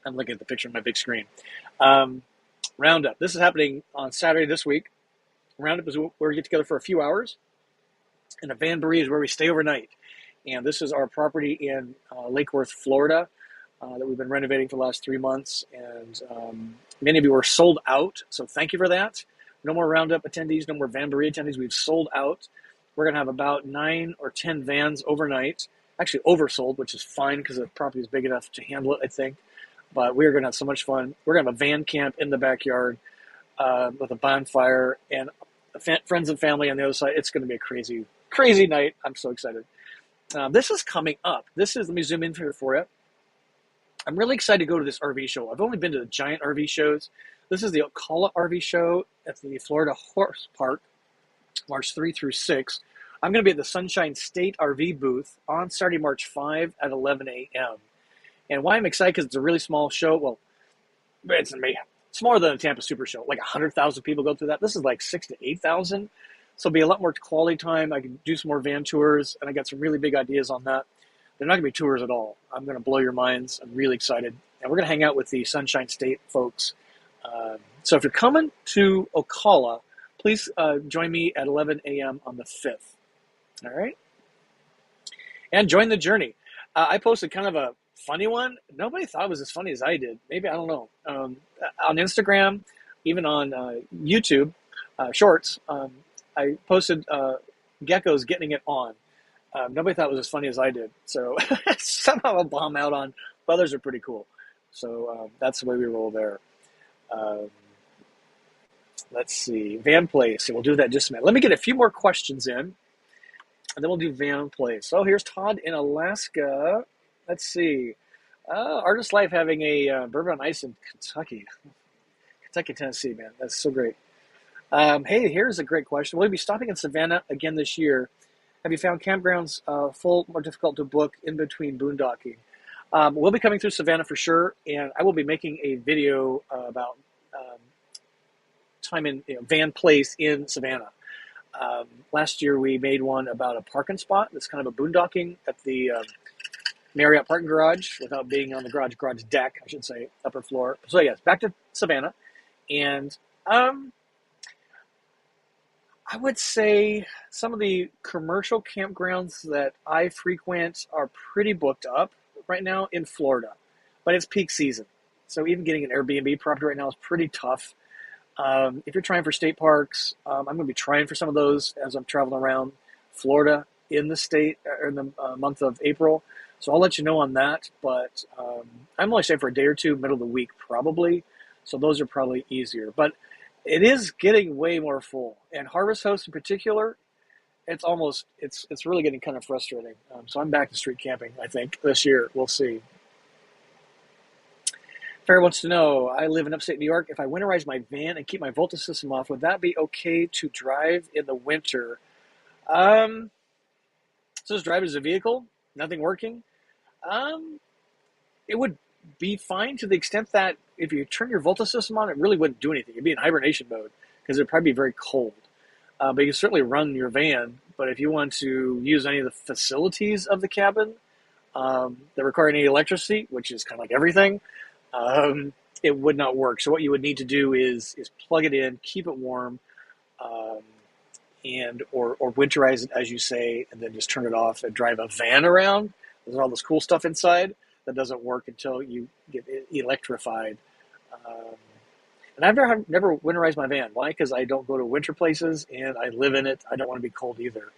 I'm looking at the picture on my big screen. Roundup. This is happening on Saturday this week. Roundup is where we get together for a few hours. And a VANBOREE is where we stay overnight. And this is our property in Lake Worth, Florida. that we've been renovating for the last 3 months, and many of you are sold out, so thank you for that. No more Roundup attendees, no more VANBOREE attendees. We've sold out. We're going to have about 9 or 10 vans overnight. Actually oversold, which is fine because the property is big enough to handle it, I think. But we're going to have so much fun. We're going to have a van camp in the backyard with a bonfire and friends and family on the other side. It's going to be a crazy, crazy night. I'm so excited. This is coming up. Let me zoom in here for you. I'm really excited to go to this RV show. I've only been to the giant RV shows. This is the Ocala RV show at the Florida Horse Park, March 3 through 6. I'm going to be at the Sunshine State RV booth on Saturday, March 5 at 11 a.m. And why I'm excited, because it's a really small show. Well, it's smaller than a Tampa Super Show. Like 100,000 people go through that. This is like 6,000 to 8,000. So it'll be a lot more quality time. I can do some more van tours, and I got some really big ideas on that. They're not going to be tours at all. I'm going to blow your minds. I'm really excited. And we're going to hang out with the Sunshine State folks. So if you're coming to Ocala, please join me at 11 a.m. on the 5th. All right? And join the journey. I posted kind of a funny one. Nobody thought it was as funny as I did. Maybe, I don't know. On Instagram, even on YouTube, Shorts, I posted geckos getting it on. Nobody thought it was as funny as I did. So somehow I'll bomb out on, but others are pretty cool. So that's the way we roll there. Let's see. Van place. We'll do that in just a minute. Let me get a few more questions in, and then we'll do van place. So here's Todd in Alaska. Let's see. Artist Life having a bourbon on ice in Kentucky. Kentucky, Tennessee, man. That's so great. Hey, here's a great question. Will you be stopping in Savannah again this year? Have you found campgrounds full, more difficult to book in between boondocking? We'll be coming through Savannah for sure, and I will be making a video about time in van place in Savannah. Last year we made one about a parking spot that's kind of a boondocking at the Marriott parking garage without being on the garage deck, I should say, upper floor. So yes, back to Savannah. And I would say some of the commercial campgrounds that I frequent are pretty booked up right now in Florida, but it's peak season. So even getting an Airbnb property right now is pretty tough. If you're trying for state parks, I'm going to be trying for some of those as I'm traveling around Florida in the state or in the month of April. So I'll let you know on that, but I'm only staying for a day or two, middle of the week probably. So those are probably easier, but it is getting way more full. And Harvest Host in particular, it's really getting kind of frustrating. So I'm back to street camping, I think, this year. We'll see. Farrah wants to know, I live in upstate New York. If I winterize my van and keep my Volta system off, would that be okay to drive in the winter? So just drive as a vehicle, nothing working. It would be fine to the extent that if you turn your Volta system on, it really wouldn't do anything. It'd be in hibernation mode because it'd probably be very cold. But you can certainly run your van. But if you want to use any of the facilities of the cabin that require any electricity, which is kind of like everything, it would not work. So what you would need to do is plug it in, keep it warm, and or winterize it, as you say, and then just turn it off and drive a van around. There's all this cool stuff inside that doesn't work until you get it electrified. And I've never winterized my van. Why? Because I don't go to winter places and I live in it. I don't want to be cold either.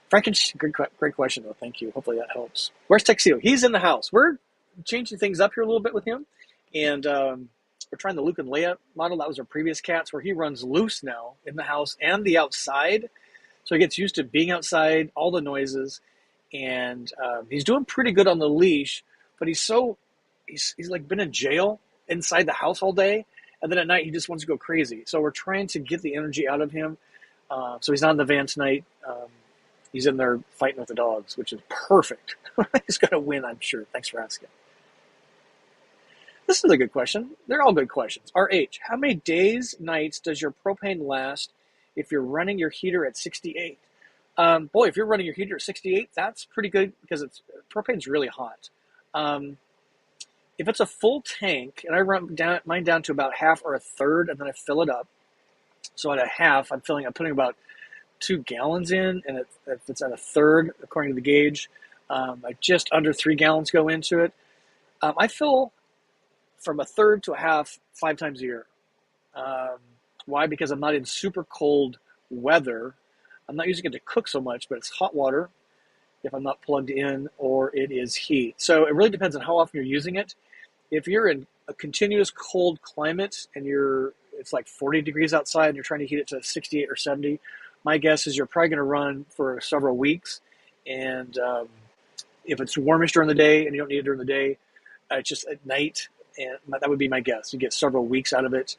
Great question though. Thank you. Hopefully that helps. Where's Tuxedo? He's in the house. We're changing things up here a little bit with him. And we're trying the Luke and Leia model. That was our previous cats, where he runs loose now in the house and the outside. So he gets used to being outside, all the noises. And he's doing pretty good on the leash, but he's like been in jail inside the house all day. And then at night, he just wants to go crazy. So we're trying to get the energy out of him. So he's not in the van tonight. He's in there fighting with the dogs, which is perfect. He's going to win, I'm sure. Thanks for asking. This is a good question. They're all good questions. RH, how many days, nights does your propane last if you're running your heater at 68? Boy, if you're running your heater at 68, that's pretty good because propane's really hot. If it's a full tank, and I run mine down to about half or a third, and then I fill it up. So at a half, I'm putting about 2 gallons in, and if it's at a third, according to the gauge, like just under 3 gallons go into it. I fill from a third to a half 5 times a year. Why? Because I'm not in super cold weather. I'm not using it to cook so much, but it's hot water if I'm not plugged in, or it is heat. So it really depends on how often you're using it. If you're in a continuous cold climate and it's like 40 degrees outside and you're trying to heat it to 68 or 70, my guess is you're probably going to run for several weeks. And if it's warmish during the day and you don't need it during the day, it's just at night, and that would be my guess. You get several weeks out of it.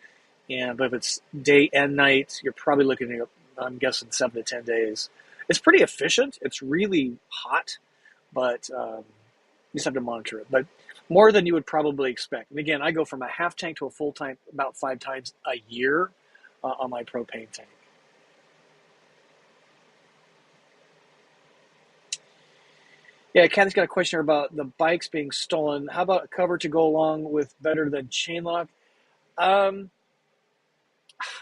But if it's day and night, you're probably looking at, I'm guessing, 7 to 10 days. It's pretty efficient. It's really hot, but you just have to monitor it. But more than you would probably expect. And again, I go from a half tank to a full tank about 5 times a year on my propane tank. Yeah, Kathy's got a question about the bikes being stolen. How about a cover to go along with better than chain lock? I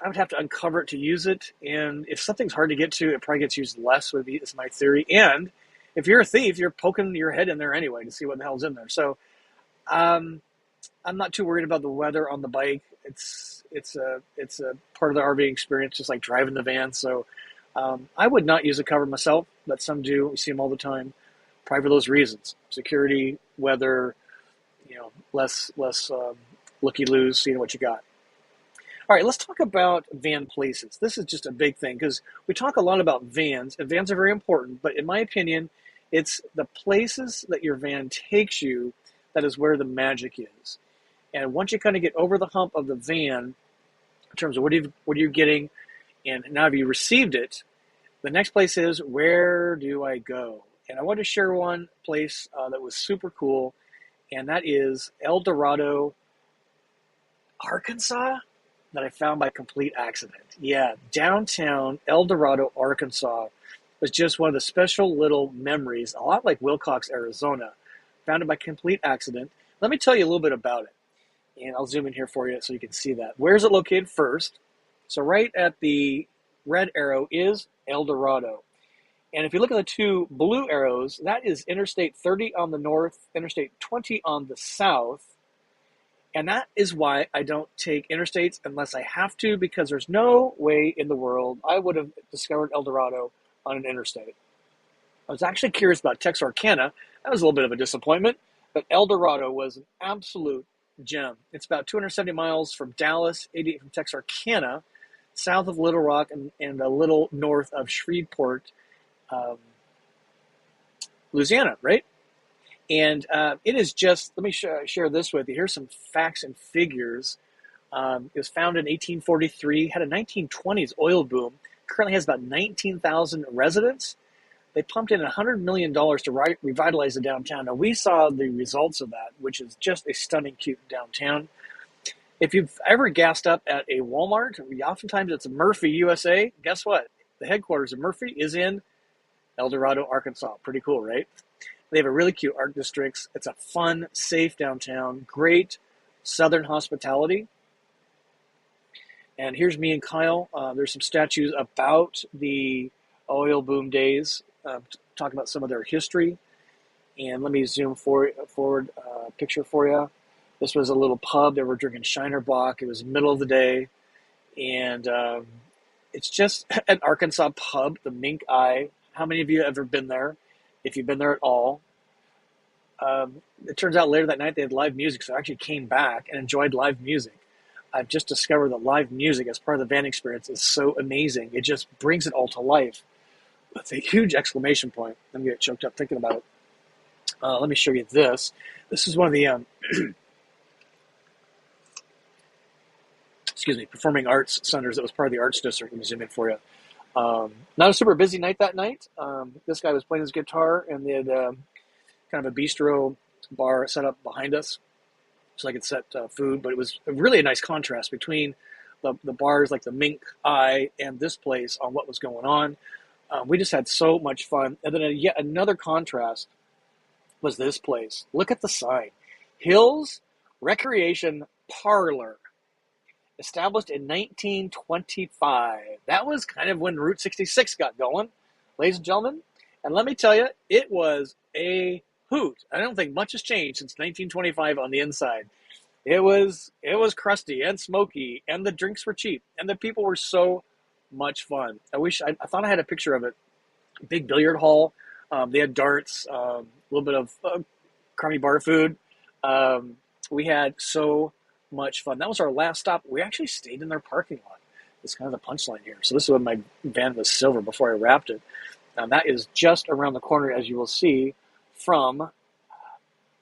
would have to uncover it to use it, and if something's hard to get to, it probably gets used less, is my theory. And if you're a thief, you're poking your head in there anyway to see what the hell's in there. So I'm not too worried about the weather on the bike. It's a part of the RV experience, just like driving the van. So I would not use a cover myself, but some do. We see them all the time, probably for those reasons: security, weather, less looky-loos, seeing what you got. All right, let's talk about van places. This is just a big thing because we talk a lot about vans, and vans are very important, but in my opinion, it's the places that your van takes you that is where the magic is. And once you kind of get over the hump of the van, in terms of what are you getting, and now have you received it, the next place is, where do I go? And I want to share one place that was super cool, and that is Dorado, Arkansas, that I found by complete accident. Yeah, downtown Dorado, Arkansas was just one of the special little memories, a lot like Wilcox, Arizona. Found it by complete accident. Let me tell you a little bit about it, and I'll zoom in here for you so you can see that. Where is it located first? So right at the red arrow is Dorado. And if you look at the 2 blue arrows, that is Interstate 30 on the north, Interstate 20 on the south. And that is why I don't take interstates unless I have to, because there's no way in the world I would have discovered Dorado on an interstate. I was actually curious about Texarkana. That was a little bit of a disappointment, but Dorado was an absolute gem. It's about 270 miles from Dallas, 88 from Texarkana, south of Little Rock, and a little north of Shreveport, Louisiana, right? And it is just, let me share this with you. Here's some facts and figures. It was founded in 1843, had a 1920s oil boom, currently has about 19,000 residents. They pumped in $100 million to revitalize the downtown. Now, we saw the results of that, which is just a stunning, cute downtown. If you've ever gassed up at a Walmart, oftentimes it's Murphy, USA. Guess what? The headquarters of Murphy is in Dorado, Arkansas. Pretty cool, right? They have a really cute art districts. It's a fun, safe downtown. Great Southern hospitality. And here's me and Kyle. There's some statues about the oil boom days, talking about some of their history. And let me zoom forward a picture for you. This was a little pub. They were drinking Shiner Bock. It was the middle of the day. And it's just an Arkansas pub, the Mink Eye. How many of you have ever been there? If you've been there at all. It turns out later that night they had live music, so I actually came back and enjoyed live music. I've just discovered that live music as part of the van experience is so amazing. It just brings it all to life. That's a huge exclamation point. I'm going to get choked up thinking about it. Let me show you this. This is one of the performing arts centers that was part of the arts district. Let me zoom in for you. Not a super busy night that night. This guy was playing his guitar, and they had kind of a bistro bar set up behind us so I could set food. But it was really a nice contrast between the bars like the Mink Eye and this place on what was going on. We just had so much fun. And then yet another contrast was this place. Look at the sign. Hills Recreation Parlor. Established in 1925. That was kind of when Route 66 got going, ladies and gentlemen. And let me tell you, it was a hoot. I don't think much has changed since 1925 on the inside. It was crusty and smoky, and the drinks were cheap, and the people were so much fun. I thought I had a picture of it. Big billiard hall. They had darts, a little bit of crummy bar food. We had so much fun. That was our last stop. We actually stayed in their parking lot. It's kind of the punchline here. So this is when my van was silver before I wrapped it. That is just around the corner, as you will see, from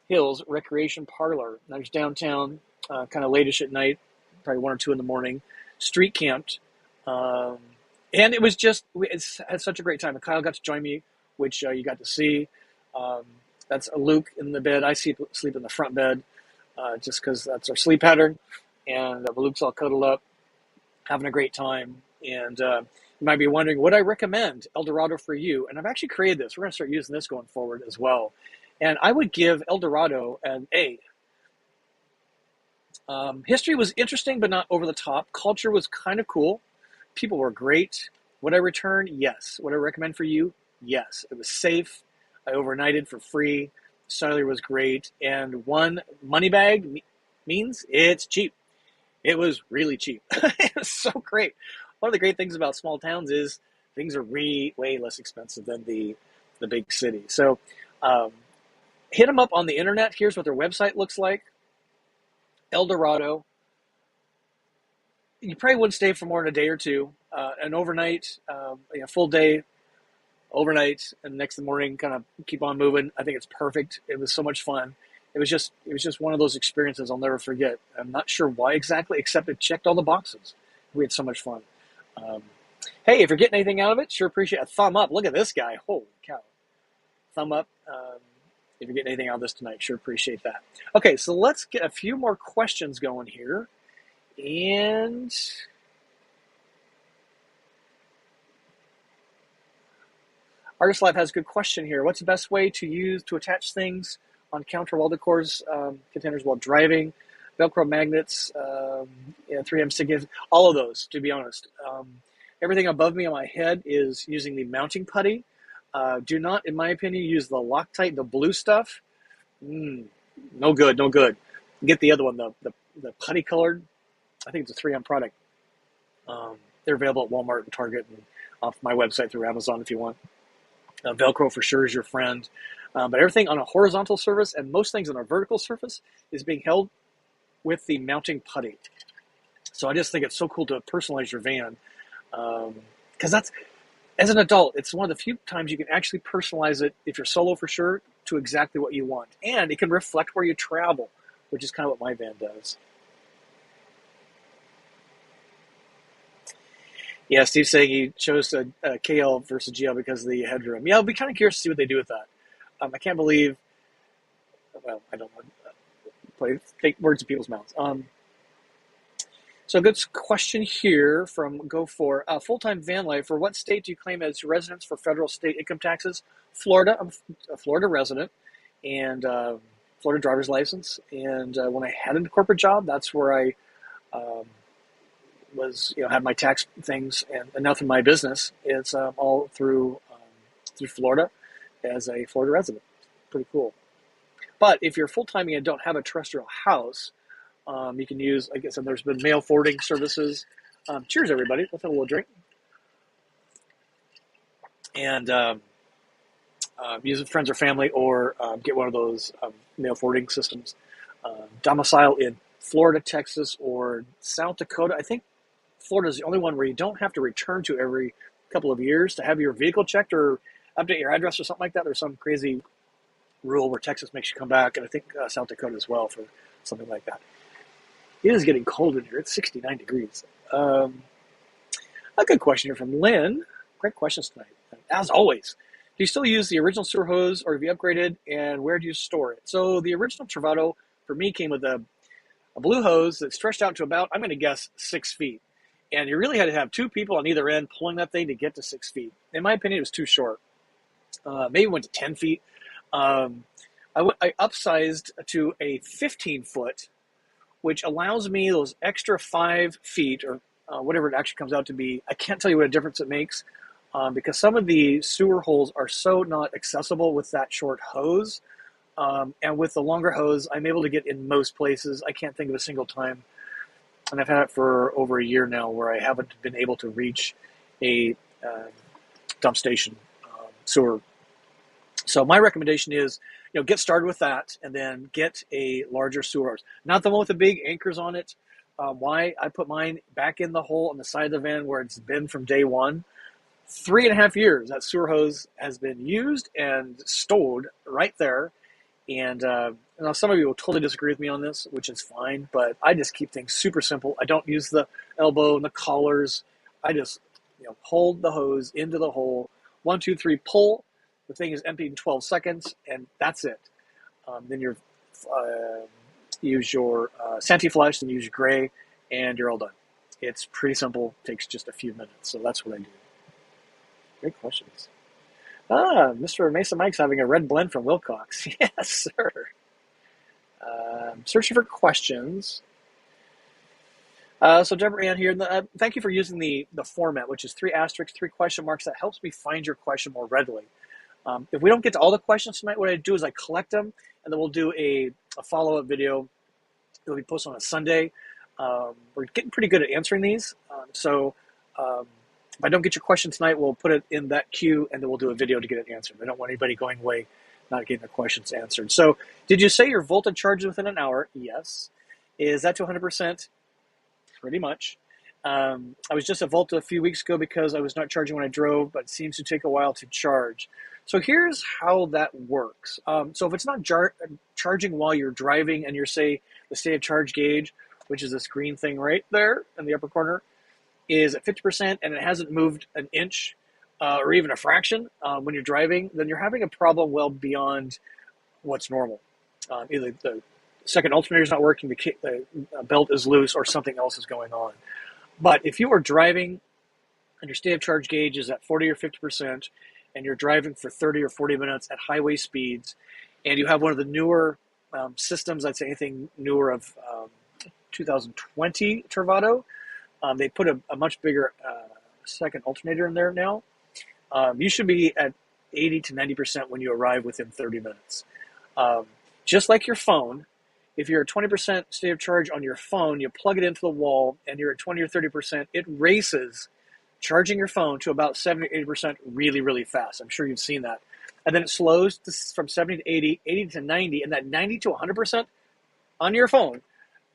Hills Recreation Parlor. There's downtown, kind of late-ish at night, probably 1 or 2 in the morning, street camped. And it was just, we had such a great time. And Kyle got to join me, which you got to see. That's Luke in the bed. I sleep in the front bed, just because that's our sleep pattern. And Luke's all cuddled up, having a great time. And you might be wondering, would I recommend El Dorado for you? And I've actually created this. We're going to start using this going forward as well. And I would give El Dorado an A. History was interesting, but not over the top. Culture was kind of cool. People were great. Would I return? Yes. Would I recommend for you? Yes. It was safe. I overnighted for free. Cellular was great. And one money bag means it's cheap. It was really cheap. It was so great. One of the great things about small towns is things are way less expensive than the big city. So hit them up on the internet. Here's what their website looks like. El Dorado. You probably wouldn't stay for more than a day or two. An overnight, full day, overnight, and next morning kind of keep on moving. I think it's perfect. It was so much fun. It was just one of those experiences I'll never forget. I'm not sure why exactly, except it checked all the boxes. We had so much fun. Hey, if you're getting anything out of it, sure appreciate a thumb up. Look at this guy. Holy cow. Thumb up. If you're getting anything out of this tonight, sure appreciate that. Okay, so let's get a few more questions going here. And Artist Life has a good question here. What's the best way to attach things on counter wall decors containers while driving? Velcro magnets, 3M stickers, all of those, to be honest. Everything above me on my head is using the mounting putty. Do not, in my opinion, use the Loctite, the blue stuff. No good. Get the other one, the putty colored. I think it's a 3M product. They're available at Walmart and Target and off my website through Amazon if you want. Velcro for sure is your friend. But everything on a horizontal surface and most things on a vertical surface is being held with the mounting putty. So I just think it's so cool to personalize your van. Because that's, as an adult, it's one of the few times you can actually personalize it, if you're solo for sure, to exactly what you want. And it can reflect where you travel, which is kind of what my van does. Yeah, Steve's saying he chose a KL versus GL because of the headroom. Yeah, I'll be kind of curious to see what they do with that. I can't believe, well, I don't know, take words in people's mouths. So a good question here from Go4. Full-time van life, for what state do you claim as residence for federal state income taxes? Florida. I'm a Florida resident and Florida driver's license. And when I had a corporate job, that's where I had my tax things, and now through my business, it's all through Florida as a Florida resident. Pretty cool. But if you're full-time and don't have a terrestrial house, you can use, like I said, there's been mail forwarding services. Cheers, everybody. Let's have a little drink. And use it with friends or family, or get one of those mail forwarding systems. Domicile in Florida, Texas, or South Dakota. I think Florida is the only one where you don't have to return to every couple of years to have your vehicle checked or update your address or something like that. There's some crazy rule where Texas makes you come back, and I think South Dakota as well for something like that. It is getting cold in here. It's 69 degrees. A good question here from Lynn. Great questions tonight. As always, do you still use the original sewer hose, or have you upgraded, and where do you store it? So the original Travado for me came with a blue hose that stretched out to about, I'm going to guess, 6 feet. And you really had to have 2 people on either end pulling that thing to get to 6 feet. In my opinion, it was too short. Maybe went to 10 feet. I upsized to a 15-foot, which allows me those extra 5 feet, or whatever it actually comes out to be. I can't tell you what a difference it makes, because some of the sewer holes are so not accessible with that short hose. And with the longer hose, I'm able to get in most places. I can't think of a single time, and I've had it for over a year now, where I haven't been able to reach a dump station sewer. So my recommendation is, get started with that, and then get a larger sewer hose. Not the one with the big anchors on it. Why? I put mine back in the hole on the side of the van where it's been from day one. 3.5 years that sewer hose has been used and stored right there. And now some of you will totally disagree with me on this, which is fine, but I just keep things super simple. I don't use the elbow and the collars. I just hold the hose into the hole. 1, 2, 3, pull. The thing is emptied in 12 seconds, and that's it. Then you use your Santi-Flush, and use your gray, and you're all done. It's pretty simple. Takes just a few minutes, so that's what I do. Great questions. Mr. Mesa Mike's having a red blend from Wilcox. Yes, sir. Searching for questions. So Deborah Ann here. Thank you for using the format, which is 3 asterisks, 3 question marks. That helps me find your question more readily. If we don't get to all the questions tonight, what I do is I collect them, and then we'll do a follow-up video. It'll be posted on a Sunday. We're getting pretty good at answering these. So if I don't get your question tonight, we'll put it in that queue, and then we'll do a video to get it answered. I don't want anybody going away not getting their questions answered. So did you say your Volta charges within an hour? Yes. Is that to 100%? Pretty much. I was just at Volta a few weeks ago because I was not charging when I drove, but it seems to take a while to charge. So here's how that works. So if it's not charging while you're driving, and you're, say, the state of charge gauge, which is this green thing right there in the upper corner, is at 50% and it hasn't moved an inch or even a fraction when you're driving, then you're having a problem well beyond what's normal. Either the second alternator is not working, the belt is loose, or something else is going on. But if you are driving and your state of charge gauge is at 40 or 50%, and you're driving for 30 or 40 minutes at highway speeds, and you have one of the newer systems, I'd say anything newer of 2020 Dorado, they put a much bigger second alternator in there now. You should be at 80 to 90% when you arrive within 30 minutes. Just like your phone, if you're at 20% state of charge on your phone, you plug it into the wall, and you're at 20 or 30%, it races charging your phone to about 70 to 80% really, really fast. I'm sure you've seen that. And then it slows from 70 to 80, 80 to 90, and that 90 to 100% on your phone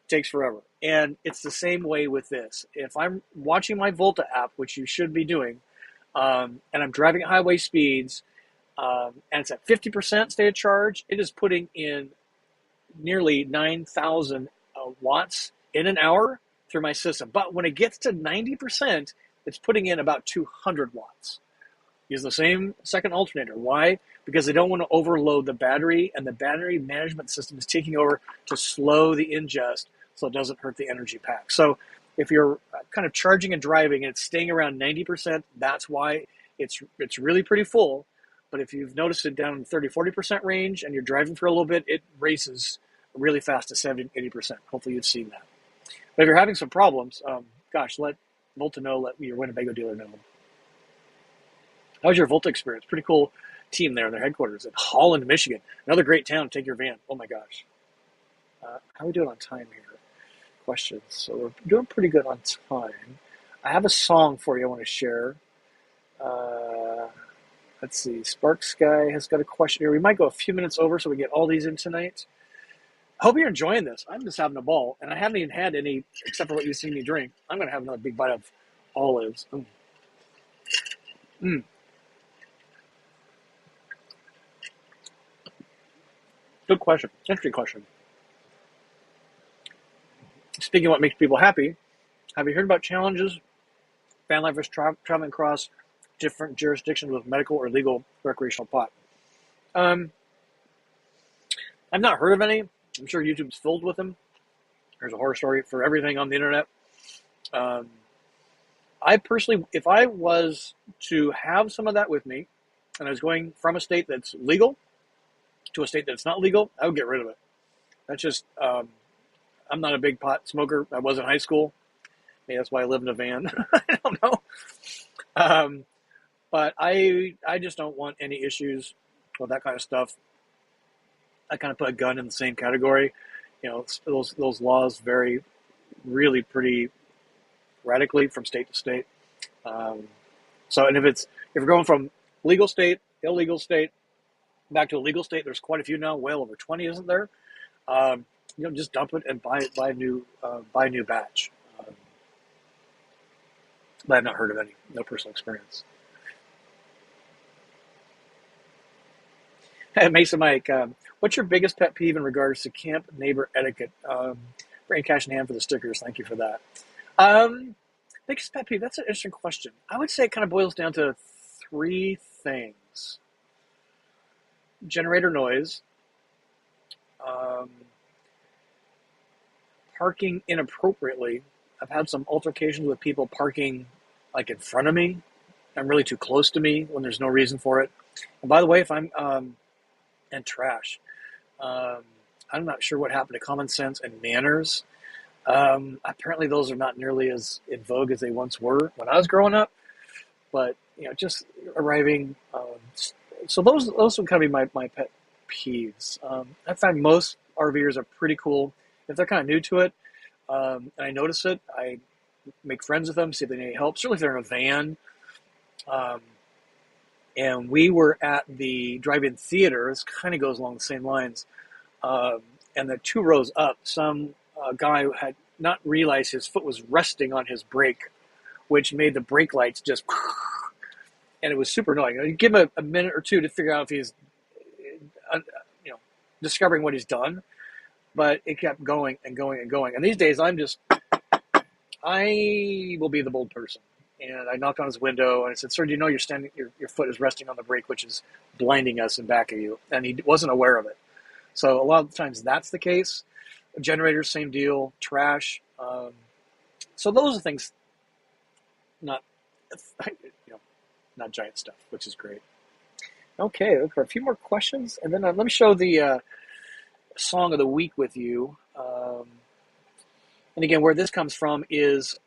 takes forever. And it's the same way with this. If I'm watching my Volta app, which you should be doing, and I'm driving at highway speeds, and it's at 50% state of charge, it is putting in nearly 9,000 watts in an hour through my system. But when it gets to 90%, it's putting in about 200 watts. Use the same second alternator. Why? Because they don't want to overload the battery, and the battery management system is taking over to slow the ingest so it doesn't hurt the energy pack. So if you're kind of charging and driving and it's staying around 90%, that's why it's really pretty full. But if you've noticed it down in 30, 40% range and you're driving for a little bit, it races really fast to 70, 80%. Hopefully you've seen that. But if you're having some problems, let Volta know, let your Winnebago dealer know. How was your Volta experience? Pretty cool team there in their headquarters at Holland, Michigan. Another great town. Take your van. Oh my gosh. How are we doing on time here? Questions. So we're doing pretty good on time. I have a song for you I want to share. Let's see. Sparks Guy has got a question here. We might go a few minutes over so we get all these in tonight. I hope you're enjoying this. I'm just having a ball, and I haven't even had any except for what you've seen me drink. I'm going to have another big bite of olives. Good question. Interesting question. Speaking of what makes people happy, have you heard about challenges van lifers traveling across different jurisdictions with medical or legal recreational pot? I've not heard of any. I'm sure YouTube's filled with them. There's a horror story for everything on the internet. I personally, if I was to have some of that with me, and I was going from a state that's legal to a state that's not legal, I would get rid of it. That's just, I'm not a big pot smoker. I was in high school. Maybe that's why I live in a van. I don't know. But I just don't want any issues with that kind of stuff. I kind of put a gun in the same category. Those laws vary really pretty radically from state to state. Um, and if you're going from legal state, illegal state, back to a legal state, there's quite a few now, well over 20, isn't there? Um, just dump it and buy a new batch. But I've not heard of any, no personal experience. Hey, Mason Mike, what's your biggest pet peeve in regards to camp neighbor etiquette? Bring cash in hand for the stickers. Thank you for that. Biggest pet peeve, that's an interesting question. I would say it kind of boils down to three things. Generator noise, parking inappropriately. I've had some altercations with people parking like in front of me and really too close to me when there's no reason for it. And by the way, if I'm and trash, I'm not sure what happened to common sense and manners. Apparently, those are not nearly as in vogue as they once were when I was growing up. But just arriving. So those would kind of be my pet peeves. I find most RVers are pretty cool if they're kind of new to it, and I notice it. I make friends with them, see if they need help. Certainly, if they're in a van. And we were at the drive-in theater. This kind of goes along the same lines. And the 2 rows up, some guy had not realized his foot was resting on his brake, which made the brake lights just, and it was super annoying. You give him a minute or two to figure out if he's, discovering what he's done, but it kept going and going and going. And these days, I will be the bold person. And I knocked on his window and I said, "Sir, do you know your foot is resting on the brake, which is blinding us in back of you?" And he wasn't aware of it. So a lot of times that's the case. Generators, same deal. Trash. So those are things, not giant stuff, which is great. Okay, look for a few more questions, and then let me show the song of the week with you. And again, where this comes from is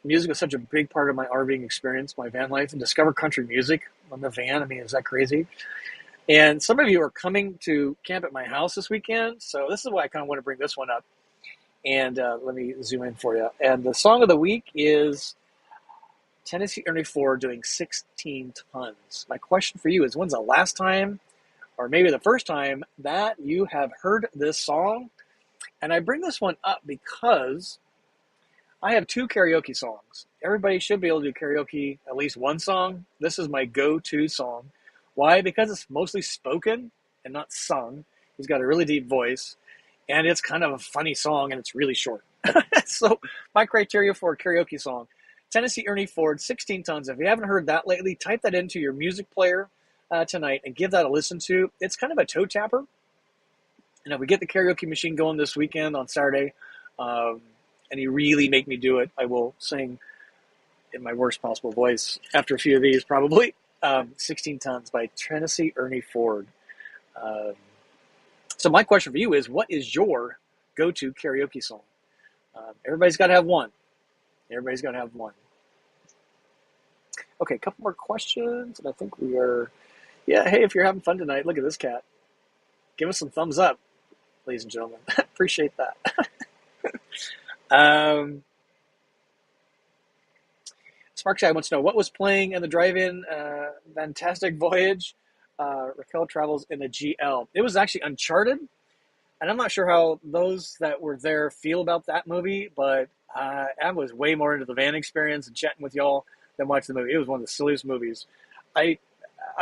music is such a big part of my RVing experience, my van life, and discover country music on the van. I mean, is that crazy? And some of you are coming to camp at my house this weekend, so this is why I kind of want to bring this one up. And let me zoom in for you. And the song of the week is Tennessee Ernie Ford doing 16 Tons. My question for you is, when's the last time, or maybe the first time, that you have heard this song? And I bring this one up because I have 2 karaoke songs. Everybody should be able to do karaoke at least one song. This is my go-to song. Why? Because it's mostly spoken and not sung. He's got a really deep voice, and it's kind of a funny song, and it's really short. So my criteria for a karaoke song, Tennessee Ernie Ford, 16 Tons. If you haven't heard that lately, type that into your music player tonight and give that a listen to. It's kind of a toe tapper. And if we get the karaoke machine going this weekend on Saturday, and you really make me do it, I will sing in my worst possible voice after a few of these, probably. 16 Tons by Tennessee Ernie Ford. So my question for you is, what is your go-to karaoke song? Everybody's got to have one. Everybody's got to have one. Okay, a couple more questions, and I think we are... Yeah, hey, if you're having fun tonight, look at this cat. Give us some thumbs up, ladies and gentlemen. Appreciate that. Sparkshy wants to know, what was playing in the drive-in Fantastic Voyage? Raquel Travels in the GL. It was actually Uncharted, and I'm not sure how those that were there feel about that movie, but I was way more into the van experience and chatting with y'all than watching the movie. It was one of the silliest movies. I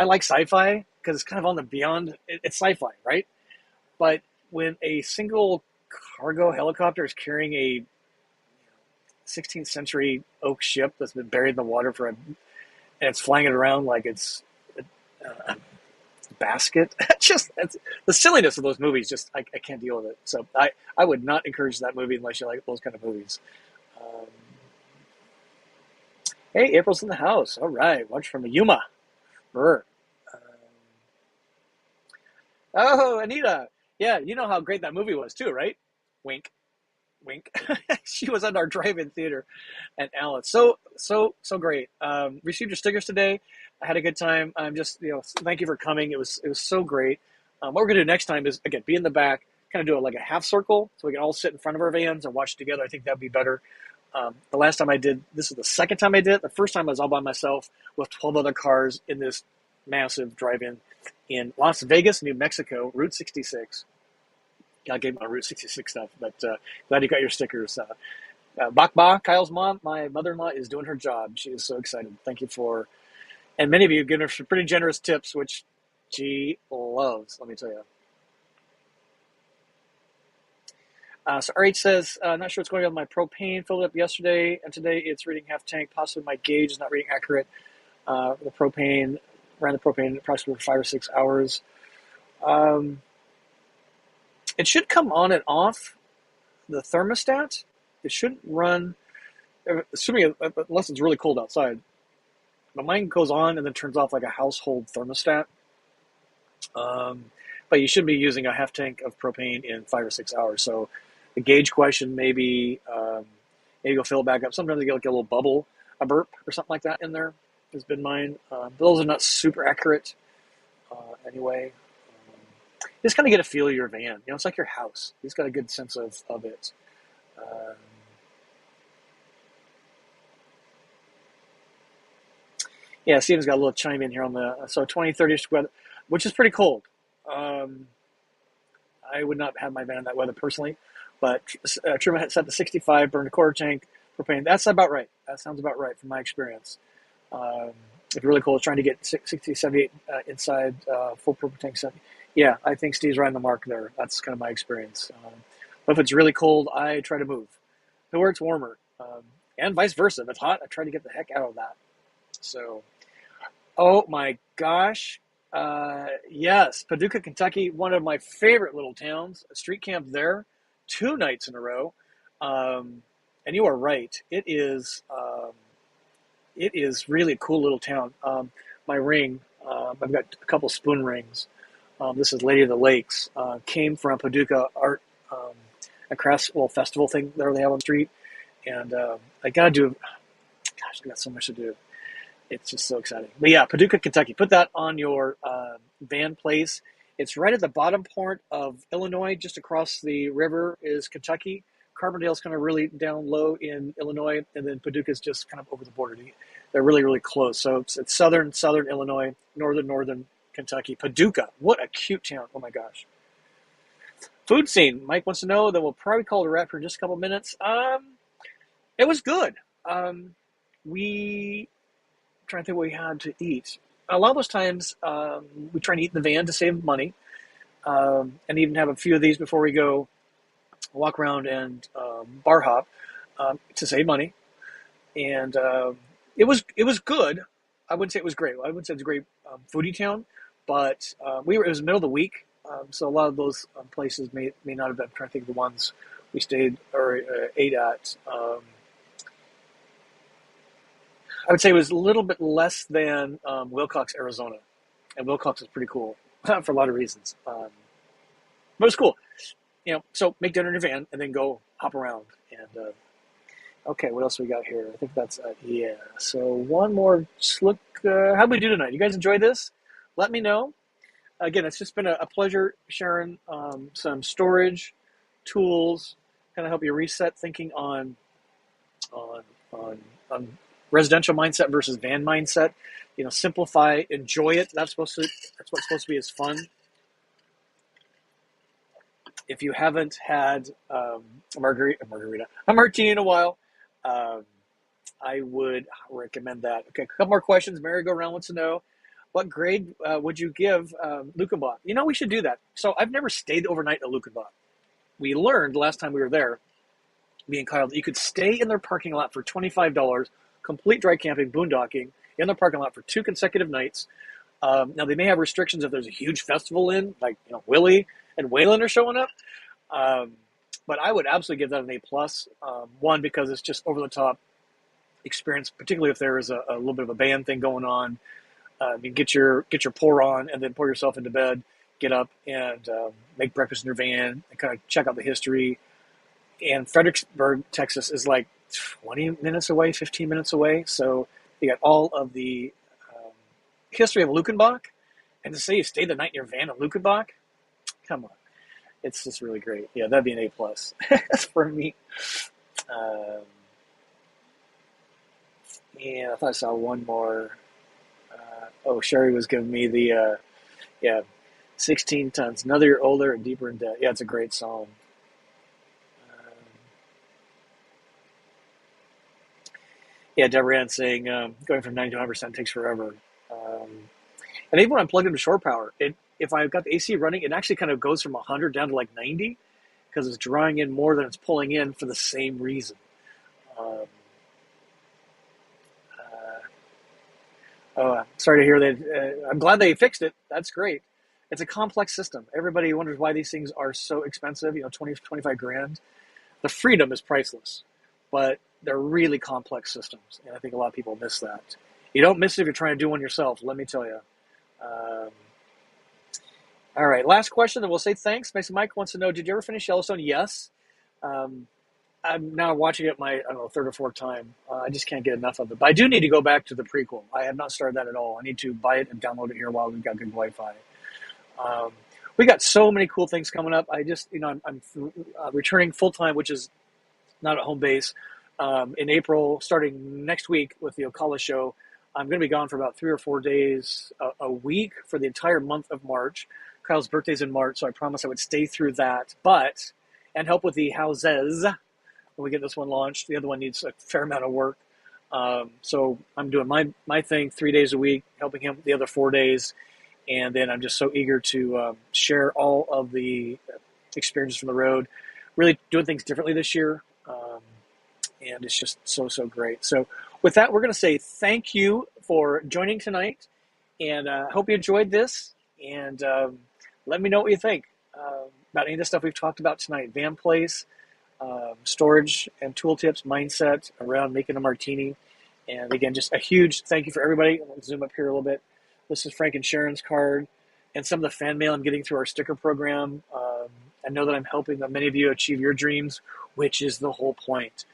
like sci-fi because it's kind of on the beyond. It's sci-fi, right? But when a single cargo helicopter is carrying a 16th century oak ship that's been buried in the water and it's flying it around like it's a basket. The silliness of those movies, I can't deal with it. So I would not encourage that movie unless you like those kind of movies. Hey, April's in the house. All right, watch from Yuma. Oh, Anita. Yeah, you know how great that movie was too, right? Wink. Wink. She was at our drive-in theater and Alice. So great. Received your stickers today. I had a good time. I'm just, thank you for coming. It was so great. What we're going to do next time is, again, be in the back, kind of do it like a half circle so we can all sit in front of our vans and watch together. I think that would be better. The last time I did, this is the second time I did it. The first time I was all by myself with 12 other cars in this massive drive-in in Las Vegas, New Mexico, Route 66. I gave my Route 66 stuff, but glad you got your stickers. Bak Ba, Kyle's mom, my mother-in-law, is doing her job. She is so excited. Thank you for, and many of you have given her some pretty generous tips, which she loves, let me tell you. So RH says, not sure what's going on with my propane. Filled it up yesterday, and today it's reading half tank. Possibly my gauge is not reading accurate. The propane, ran the propane approximately for 5 or 6 hours. It should come on and off the thermostat. It shouldn't run, assuming unless it's really cold outside. But mine goes on and then turns off like a household thermostat. But you should be using a half tank of propane in 5 or 6 hours. So the gauge question, maybe go fill it back up. Sometimes they get like a little bubble, a burp or something like that in there has been mine. Those are not super accurate anyway. Just kind of get a feel of your van. You know, it's like your house. You just got a good sense of it. Yeah, Steven's got a little chime in here on the, so 20, 30-ish weather, which is pretty cold. I would not have my van in that weather personally, but trim it set to 65, burned a quarter tank propane. That's about right. That sounds about right from my experience. If you're really cold, trying to get 60, 78 inside full propane tank. Yeah, I think Steve's right on the mark there. That's kind of my experience. But if it's really cold, I try to move to where it's warmer, and vice versa. If it's hot, I try to get the heck out of that. So, oh my gosh. Yes, Paducah, Kentucky, one of my favorite little towns. A street camp there 2 nights in a row. And you are right. It is really a cool little town. My ring, I've got a couple spoon rings. This is Lady of the Lakes. Came from Paducah Art, a crafts festival thing there they have on the street. And I got to do, gosh, I got so much to do. It's just so exciting. But yeah, Paducah, Kentucky. Put that on your van place. It's right at the bottom part of Illinois. Just across the river is Kentucky. Carbondale's kind of really down low in Illinois, and then Paducah's just kind of over the border. They're really, really close. So it's southern Illinois, northern Kentucky. Paducah, what a cute town. Oh my gosh. Food scene. Mike wants to know, then we'll probably call it a wrap for just a couple minutes. It was good. We trying to think what we had to eat. A lot of those times we try to eat in the van to save money, and even have a few of these before we go walk around and bar hop to save money. And it was good. I wouldn't say it was great. I wouldn't say it's a great foodie town, but it was the middle of the week, so a lot of those places may not have been. I'm trying to think of the ones we stayed or ate at. I would say it was a little bit less than Wilcox, Arizona. And Wilcox is pretty cool for a lot of reasons. But it was cool. You know, so make dinner in your van and then go hop around. And okay, what else we got here? I think that's yeah. So one more look. How'd we do tonight? You guys enjoy this? Let me know. Again, it's just been a pleasure sharing some storage tools, kind of help you reset thinking on residential mindset versus van mindset. You know, simplify, enjoy it. That's what's supposed to be as fun. If you haven't had a martini in a while, I would recommend that. Okay, a couple more questions. Merry-go-round wants to know, what grade would you give Lukenbach? You know, we should do that. So I've never stayed overnight at Lukenbach. We learned last time we were there, me and Kyle, that you could stay in their parking lot for $25, complete dry camping, boondocking, in the parking lot for 2 consecutive nights. Now, they may have restrictions if there's a huge festival in, like, you know, Willie and Waylon are showing up. But I would absolutely give that an A+. One, because it's just over-the-top experience, particularly if there is a little bit of a band thing going on. You get your pour on and then pour yourself into bed, get up and make breakfast in your van and kind of check out the history. And Fredericksburg, Texas is like 20 minutes away, 15 minutes away. So you got all of the history of Lukenbach. And to say you stayed the night in your van at Lukenbach, Come on. It's just really great. Yeah, that'd be an A plus for me. Um, and I thought I saw one more. Sherry was giving me the, yeah, 16 tons. Another year older and deeper in debt. Yeah, it's a great song. Um, yeah, Deborah Ann saying going from 90 to 100% takes forever. Um, and even when I'm plugged into shore power, if I've got the AC running, it actually kind of goes from 100 down to like 90 because it's drawing in more than it's pulling in for the same reason. Um, Sorry to hear that. I'm glad they fixed it. That's great. It's a complex system. Everybody wonders why these things are so expensive, 20, 25 grand. The freedom is priceless, but they're really complex systems. And I think a lot of people miss that. You don't miss it if you're trying to do one yourself, let me tell you. All right, last question, then we'll say thanks. Mason Mike wants to know, did you ever finish Yellowstone? Yes. Um, I'm now watching it my, third or fourth time. I just can't get enough of it. But I do need to go back to the prequel. I have not started that at all. I need to buy it and download it here while we've got good Wi-Fi. We got so many cool things coming up. I just, I'm returning full-time, which is not at home base, in April, starting next week with the Ocala show. I'm going to be gone for about 3 or 4 days a week for the entire month of March. Kyle's birthday's in March, so I promised I would stay through that. And help with the houses when we get this one launched. The other one needs a fair amount of work. So I'm doing my thing 3 days a week, helping him the other 4 days. And then I'm just so eager to share all of the experiences from the road, really doing things differently this year. And it's just so great. So with that, we're going to say thank you for joining tonight. And I hope you enjoyed this. And let me know what you think about any of the stuff we've talked about tonight. Van Place, storage and tooltips, mindset around making a martini. And again, just a huge thank you for everybody. I'll zoom up here a little bit. This is Frank and Sharon's card and some of the fan mail I'm getting through our sticker program. I know that I'm helping many of you achieve your dreams, which is the whole point.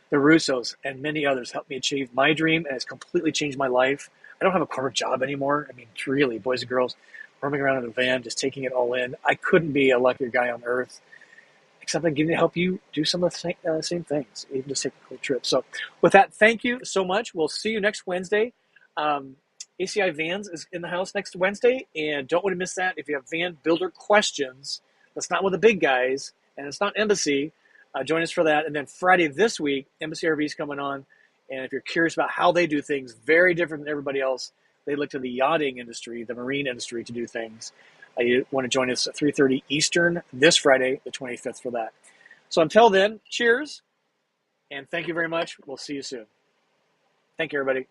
The Russos and many others helped me achieve my dream, and it's completely changed my life. I don't have a corporate job anymore. I mean, really, boys and girls, roaming around in a van, just taking it all in. I couldn't be a luckier guy on earth, except I'm getting to help you do some of the same things, even just take a cool trip. So with that, thank you so much. We'll see you next Wednesday. ACI Vans is in the house next Wednesday, and don't want to miss that. If you have van builder questions, that's not with the big guys, and it's not Embassy. Join us for that. And then Friday this week, Embassy RV is coming on. And if you're curious about how they do things, very different than everybody else, they look to the yachting industry, the marine industry to do things. You want to join us at 3:30 Eastern this Friday, the 25th, for that. So until then, cheers, and thank you very much. We'll see you soon. Thank you, everybody.